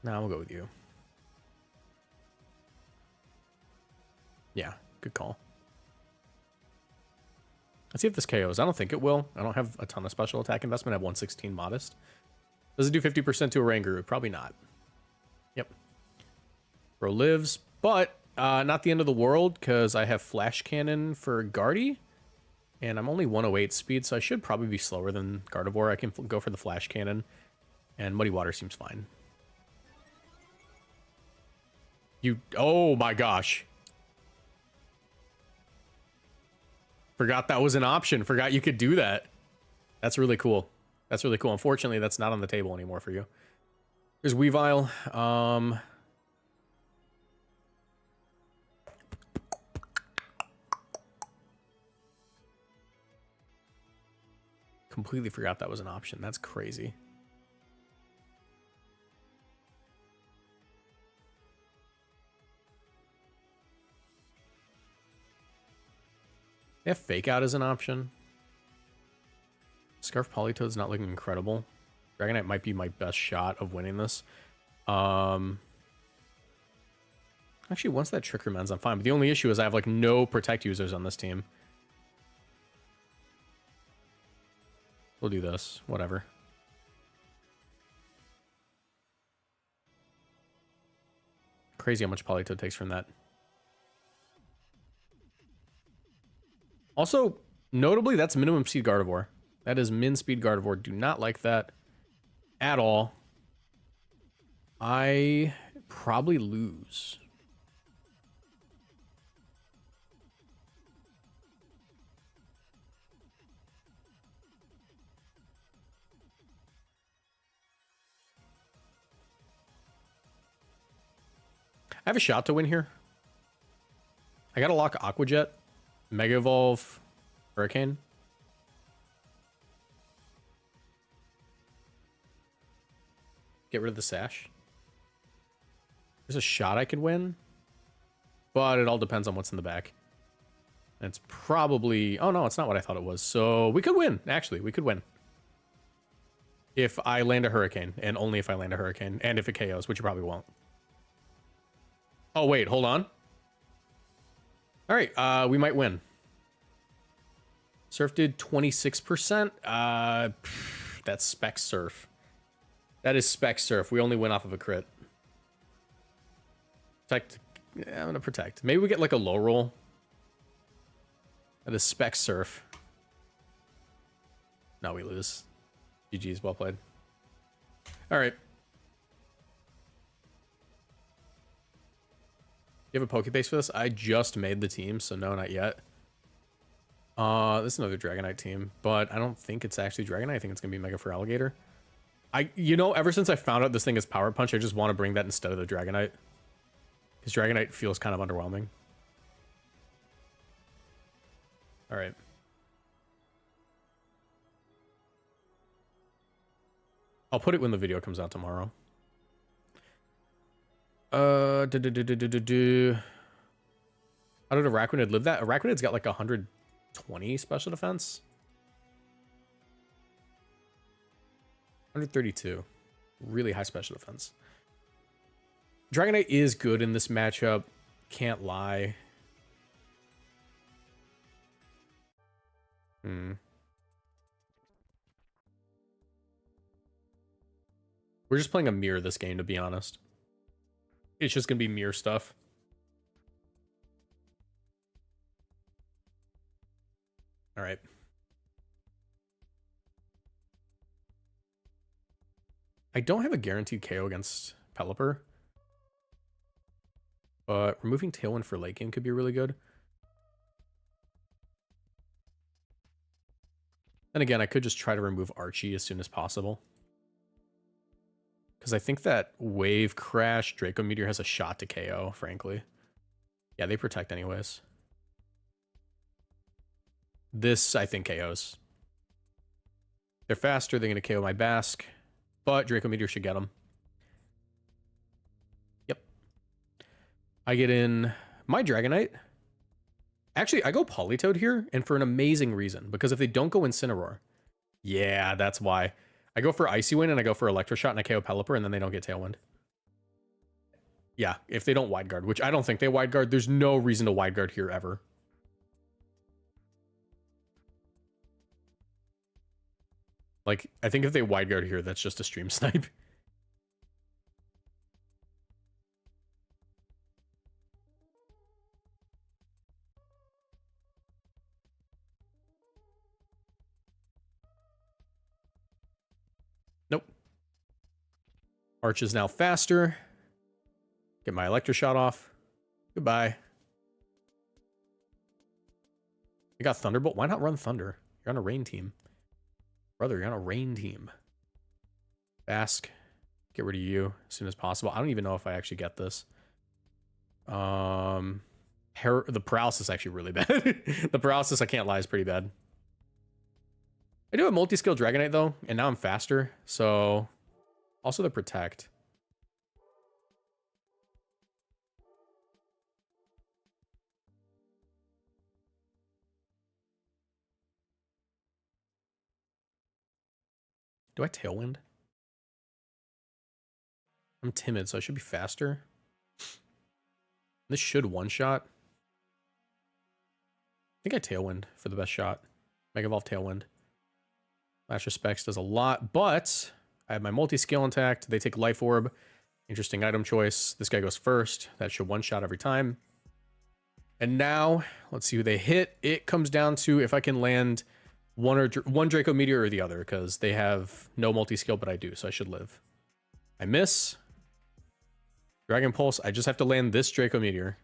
Nah, we'll go with you. Yeah, good call. Let's see if this KOs. I don't think it will. I don't have a ton of special attack investment. I have 116 modest. Does it do 50% to a Ranguru? Probably not. Yep. Bro lives, but not the end of the world because I have Flash Cannon for Guardy. And I'm only 108 speed, so I should probably be slower than Gardevoir. I can go for the Flash Cannon. And Muddy Water seems fine. Oh my gosh. Forgot that was an option. Forgot you could do that. That's really cool. That's really cool. Unfortunately, that's not on the table anymore for you. There's Weavile. Completely forgot that was an option. That's crazy. If Fake Out is an option. Scarf Politoad's not looking incredible. Dragonite might be my best shot of winning this. Actually, once that Trick Room ends, I'm fine. But the only issue is I have like no Protect users on this team. We'll do this. Whatever. Crazy how much Politoad takes from that. Also, notably, that's minimum speed Gardevoir. That is min speed Gardevoir. Do not like that at all. I probably lose. I have a shot to win here. I gotta lock Aqua Jet. Mega Evolve Hurricane. Get rid of the Sash. There's a shot I could win, but it all depends on what's in the back. And it's probably... Oh, no, it's not what I thought it was. So we could win, actually. We could win. If I land a Hurricane, and only if I land a Hurricane, and if it KOs, which you probably won't. Oh, wait, hold on. All right, we might win. Surf did 26%. That's Spec Surf. That is Spec Surf. We only win off of a crit. Protect. Yeah, I'm gonna protect. Maybe we get like a low roll. That is Spec Surf. No, we lose. GG's, well played. All right. You have a Pokebase for this? I just made the team, so no, not yet. This is another Dragonite team, but I don't think it's actually Dragonite. I think it's gonna be Mega for Alligator. Ever since I found out this thing is Power Punch, I just want to bring that instead of the Dragonite. Because Dragonite feels kind of underwhelming. Alright. I'll put it when the video comes out tomorrow. How did Araquanid live that? Araquanid's got like 120 special defense. 132. Really high special defense. Dragonite is good in this matchup. Can't lie. We're just playing a mirror this game, to be honest. It's just going to be mirror stuff. All right. I don't have a guaranteed KO against Pelipper. But removing Tailwind for late game could be really good. And again, I could just try to remove Archie as soon as possible. Because I think that Wave Crash Draco Meteor has a shot to KO, frankly. Yeah, they protect anyways. This, I think, KOs. They're faster, they're going to KO my Basque. But Draco Meteor should get them. Yep. I get in my Dragonite. Actually, I go Politoed here, and for an amazing reason. Because if they don't go Incineroar, yeah, that's why. I go for Icy Wind, and I go for Electroshot, and I KO Pelipper, and then they don't get Tailwind. Yeah, if they don't Wide Guard, which I don't think they Wide Guard, there's no reason to Wide Guard here ever. Like, I think if they Wide Guard here, that's just a stream snipe. Nope. Arch is now faster. Get my Electroshot off. Goodbye. You got Thunderbolt. Why not run Thunder? You're on a rain team. Brother, you're on a rain team. Basque. Get rid of you as soon as possible. I don't even know if I actually get this. The paralysis is actually really bad. The paralysis, I can't lie, is pretty bad. I do have multi-skill Dragonite, though, and now I'm faster. So, also the Protect. Do I Tailwind? I'm timid, so I should be faster. This should one-shot. I think I Tailwind for the best shot. Mega Evolve Tailwind. Lash Respects does a lot, but I have my multi-skill intact. They take Life Orb. Interesting item choice. This guy goes first. That should one-shot every time. And now, let's see who they hit. It comes down to if I can land one Draco Meteor or the other, because they have no multi-skill, but I do, so I should live. I miss. Dragon Pulse, I just have to land this Draco Meteor.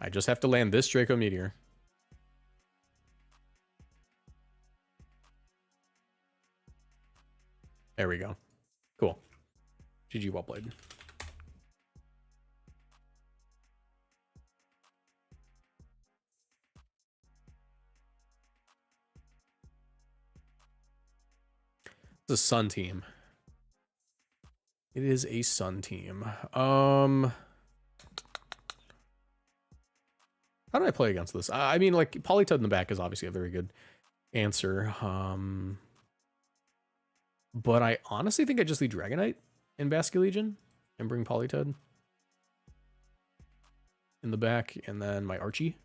I just have to land this Draco Meteor. There we go. Cool. GG, well played. It's a Sun team. It is a Sun team. How do I play against this? I mean, like, Politoed in the back is obviously a very good answer. But I honestly think I just lead Dragonite in Basque Legion and bring Politoed in the back, and then my Archie.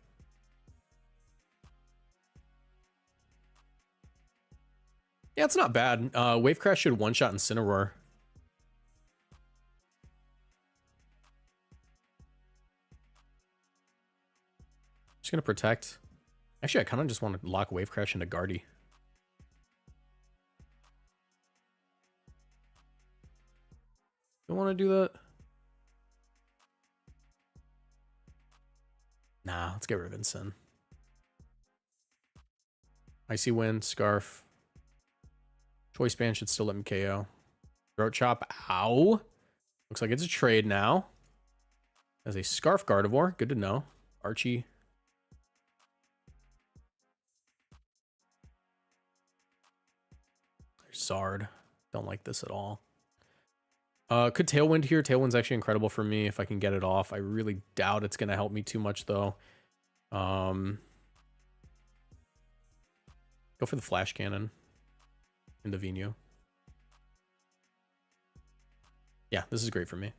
Yeah, it's not bad. Wave Crash should one-shot Incineroar. Just gonna protect. Actually, I kind of just want to lock Wave Crash into Guardy. You want to do that? let's get rid of Incin. Icy Wind, Scarf. Choice Band should still let me KO. Throat Chop, ow. Looks like it's a trade now. As a Scarf Gardevoir, good to know. Archie. There's Zard. Don't like this at all. Could Tailwind here. Tailwind's actually incredible for me if I can get it off. I really doubt it's going to help me too much, though. Go for the Flash Cannon in the Venue. Yeah, this is great for me.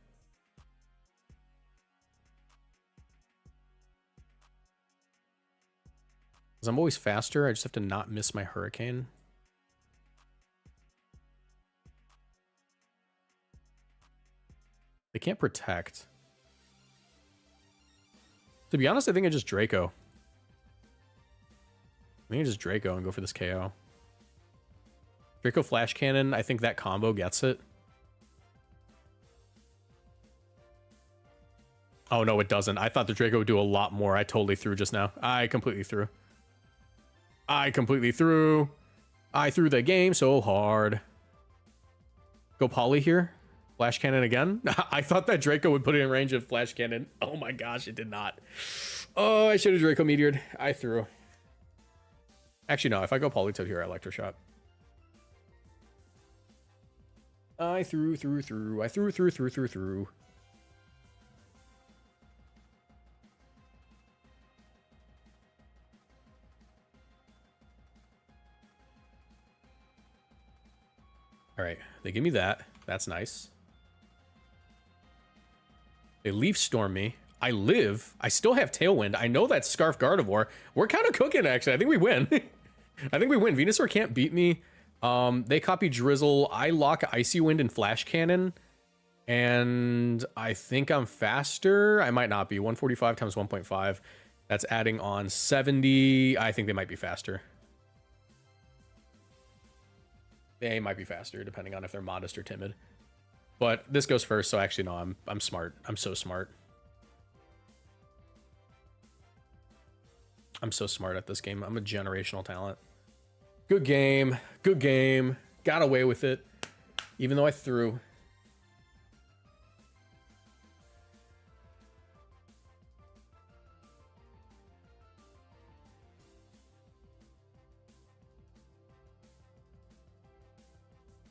Because I'm always faster, I just have to not miss my Hurricane. They can't protect. To be honest, I think I just Draco. I think I just Draco and go for this KO. Draco Flash Cannon, I think that combo gets it. Oh, no, it doesn't. I thought the Draco would do a lot more. I totally threw just now. I completely threw. I completely threw. I threw the game so hard. Go Poly here. Flash Cannon again. I thought that Draco would put it in range of Flash Cannon. Oh my gosh, it did not. Oh, I should have Draco Meteored. I threw. Actually, no. If I go Politoed here, I Electroshock. I threw. I threw. All right, they give me that. That's nice. They Leaf Storm me. I live. I still have Tailwind. I know that's Scarf Gardevoir. We're kind of cooking, actually. I think we win. I think we win. Venusaur can't beat me. They copy Drizzle. I lock Icy Wind and Flash Cannon. And I think I'm faster. I might not be. 145 times 1.5. That's adding on 70. I think they might be faster. They might be faster, depending on if they're modest or timid. But this goes first, so actually, no, I'm smart. I'm so smart. I'm so smart at this game. I'm a generational talent. Good game. Good game. Got away with it. Even though I threw.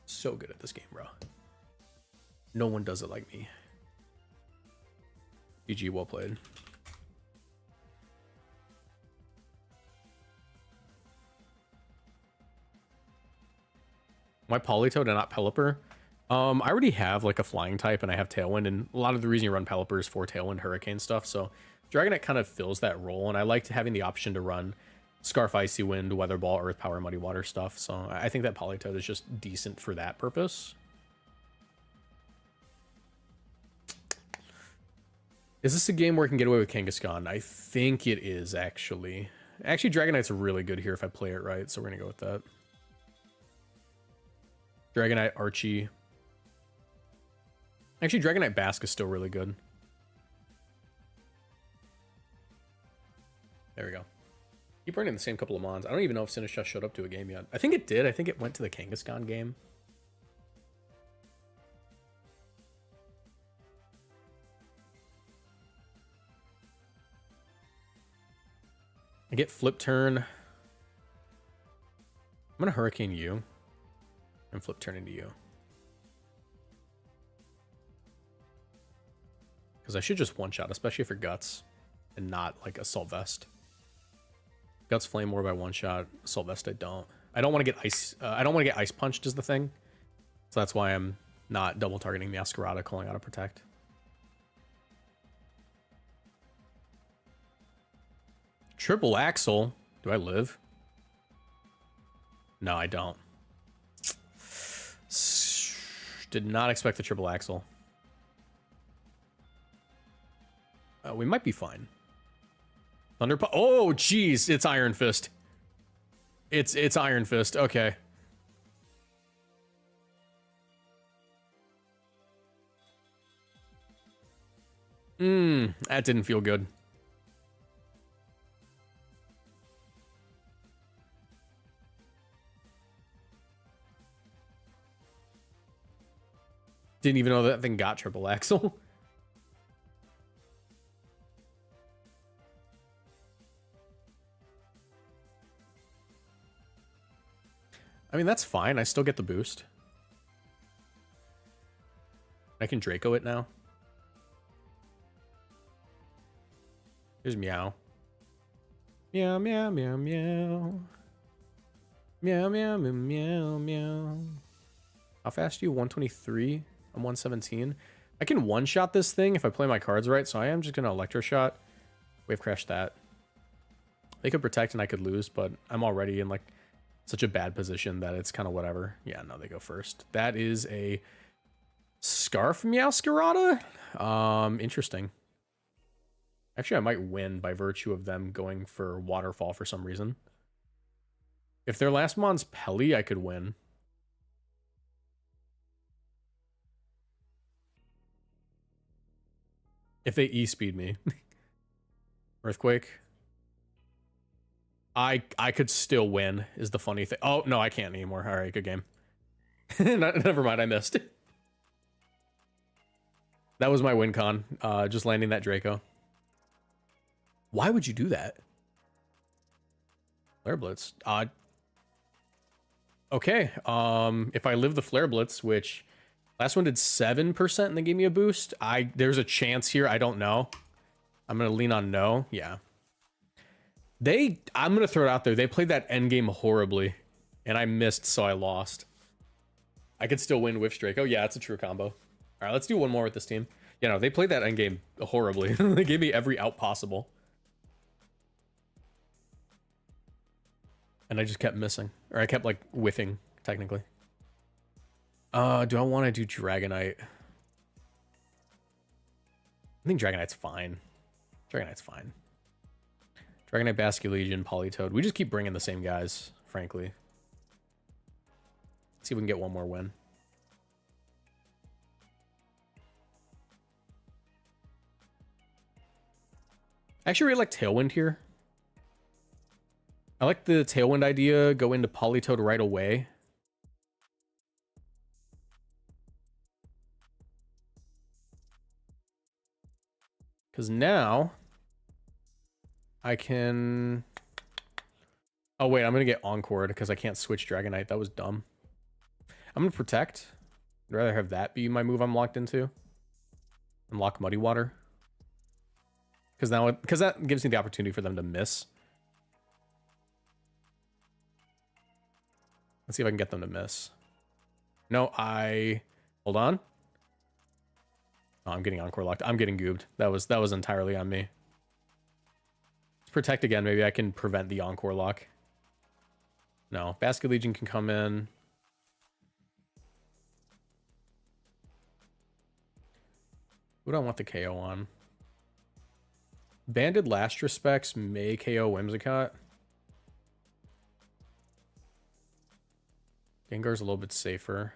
So good at this game, bro. No one does it like me. GG, well played. Why Politoed and not Pelipper? I already have like a flying type and I have Tailwind, and a lot of the reason you run Pelipper is for Tailwind Hurricane stuff, so Dragonite kind of fills that role, and I liked having the option to run Scarf, Icy Wind, Weather Ball, Earth Power, Muddy Water stuff, so I think that Politoed is just decent for that purpose. Is this a game where I can get away with Kangaskhan? I think it is, actually. Actually, Dragonite's really good here if I play it right, so we're going to go with that. Dragonite, Archie. Actually, Dragonite Basque is still really good. There we go. Keep running the same couple of mons. I don't even know if Sinistcha showed up to a game yet. I think it did. I think it went to the Kangaskhan game. I get Flip Turn. I'm going to Hurricane you. And Flip Turn into you. Because I should just one-shot, especially for Guts. And not, like, Assault Vest. Guts Flame War by one-shot. Assault Vest I don't. I don't want to get Ice... I don't want to get Ice Punched is the thing. So that's why I'm not double targeting the Ascarada, calling out a Protect. Triple Axle. Do I live? No, I don't. Did not expect the Triple Axle. We might be fine. Thunder... Oh, jeez. It's Iron Fist. It's Iron Fist. Okay. That didn't feel good. Didn't even know that thing got triple axle. I mean, that's fine. I still get the boost. I can Draco it now. Here's Meow. Meow, meow, meow, meow. Meow, meow, meow, meow, meow. How fast are you? 123? I'm 117. I can one-shot this thing if I play my cards right, so I am just going to Electro Shot. Wave Crash that. They could protect and I could lose, but I'm already in, like, such a bad position that it's kind of whatever. Yeah, no, they go first. That is a Scarf Meowscarada? Interesting. Actually, I might win by virtue of them going for Waterfall for some reason. If their last mon's Pelly, I could win. If they E-speed me. Earthquake. I could still win, is the funny thing. Oh, no, I can't anymore. All right, good game. Never mind, I missed. That was my win con. Just landing that Draco. Why would you do that? Flare Blitz. Okay. If I live the Flare Blitz, which last one did 7% and they gave me a boost, there's a chance here. I don't know. I'm gonna lean on no. Yeah. I'm gonna throw it out there. They played that endgame horribly, and I missed, so I lost. I could still win with Draco. Yeah, it's a true combo. All right, let's do one more with this team. You know, they played that endgame horribly. They gave me every out possible. And I just kept missing. Or I kept, like, whiffing, technically. Do I want to do Dragonite? I think Dragonite's fine. Dragonite's fine. Dragonite, Basculegion, Politoed. We just keep bringing the same guys, frankly. Let's see if we can get one more win. I actually really like Tailwind here. I like the Tailwind idea. Go into Politoed right away. Because now I can... Oh, wait, I'm going to get Encored because I can't switch Dragonite. That was dumb. I'm going to Protect. I'd rather have that be my move I'm locked into. Unlock Muddy Water. Because that gives me the opportunity for them to miss. Let's see if I can get them to miss. No, hold on. Oh, I'm getting Encore locked. I'm getting goobed. That was entirely on me. Let's Protect again. Maybe I can prevent the Encore lock. No, Basculegion can come in. Who do I want the KO on? Banded Last Respects may KO Whimsicott. Gengar's a little bit safer.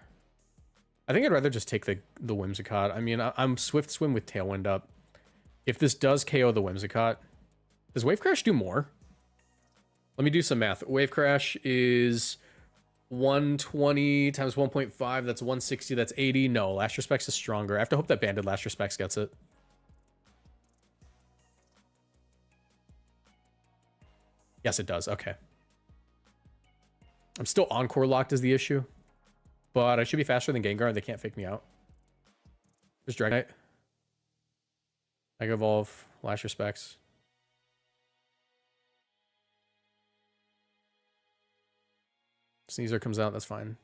I think I'd rather just take the Whimsicott. I mean, I'm Swift Swim with Tailwind up. If this does KO the Whimsicott, does Wave Crash do more? Let me do some math. Wave Crash is 120 times 1.5. That's 160. That's 80. No, Last Respects is stronger. I have to hope that Banded Last Respects gets it. Yes, it does. Okay. I'm still Encore locked is the issue. But I should be faster than Gengar and they can't fake me out. There's Dragonite. Mega Evolve. Last Respects. Sneasler comes out. That's fine.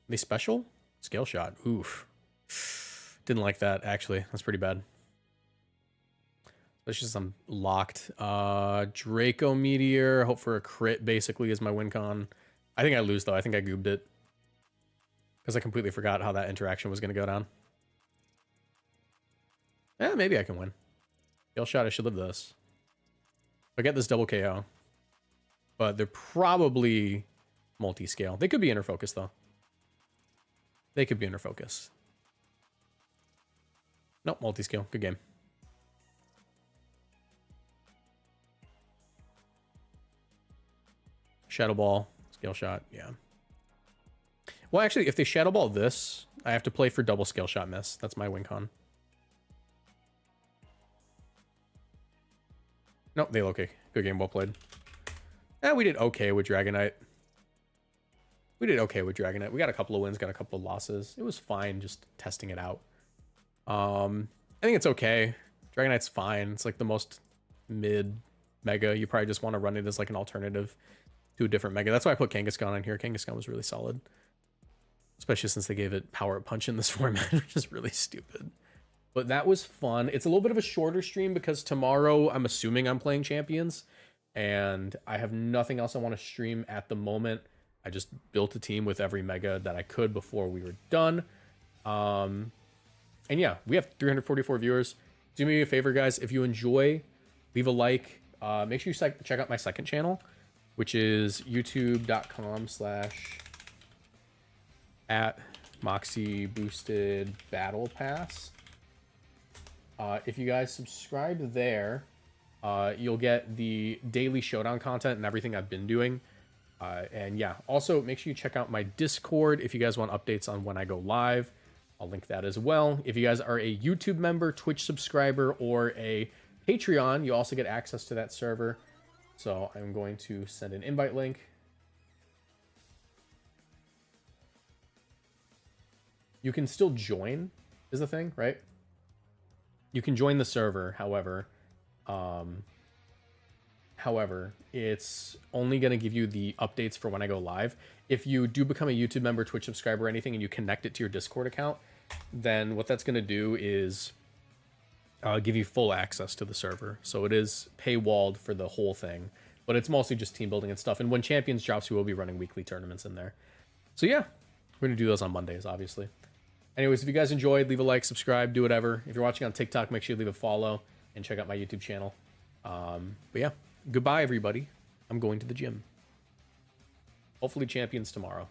They special? Scale Shot. Oof. Didn't like that, actually. That's pretty bad. Especially since I'm locked. Draco Meteor. Hope for a crit, basically, is my win con. I think I lose, though. I think I goobed it. Because I completely forgot how that interaction was going to go down. Yeah, maybe I can win. Scale Shot, I should live this. I get this double KO. But they're probably multi-scale. They could be inner focus, though. They could be inner focus. Nope, multi-scale. Good game. Shadow Ball. Scale Shot. Yeah. Well, actually, if they Shadow Ball this, I have to play for double Scale Shot miss. That's my win con. Nope, they okay. Good game, well played. We did okay with Dragonite. We got a couple of wins, got a couple of losses. It was fine just testing it out. I think it's okay. Dragonite's fine. It's like the most mid mega. You probably just want to run it as like an alternative to a different mega. That's why I put Kangaskhan in here. Kangaskhan was really solid. Especially since they gave it Power Up Punch in this format, which is really stupid. But that was fun. It's a little bit of a shorter stream because tomorrow I'm assuming I'm playing Champions. And I have nothing else I want to stream at the moment. I just built a team with every mega that I could before we were done. And yeah, we have 344 viewers. Do me a favor, guys. If you enjoy, leave a like. Make sure you check out my second channel, which is youtube.com/@Moxie Boosted Battle Pass. If you guys subscribe there, you'll get the daily showdown content and everything I've been doing. And yeah, also make sure you check out my Discord if you guys want updates on when I go live. I'll link that as well. If you guys are a YouTube member, Twitch subscriber, or a Patreon, you also get access to that server. So I'm going to send an invite link. You can still join, is the thing, right? You can join the server, however, it's only going to give you the updates for when I go live. If you do become a YouTube member, Twitch subscriber, or anything, and you connect it to your Discord account, then what that's going to do is give you full access to the server. So it is paywalled for the whole thing, but it's mostly just team building and stuff. And when Champions drops, we will be running weekly tournaments in there. So yeah, we're going to do those on Mondays, obviously. Anyways, if you guys enjoyed, leave a like, subscribe, do whatever. If you're watching on TikTok, make sure you leave a follow and check out my YouTube channel. But yeah, goodbye, everybody. I'm going to the gym. Hopefully Champions tomorrow.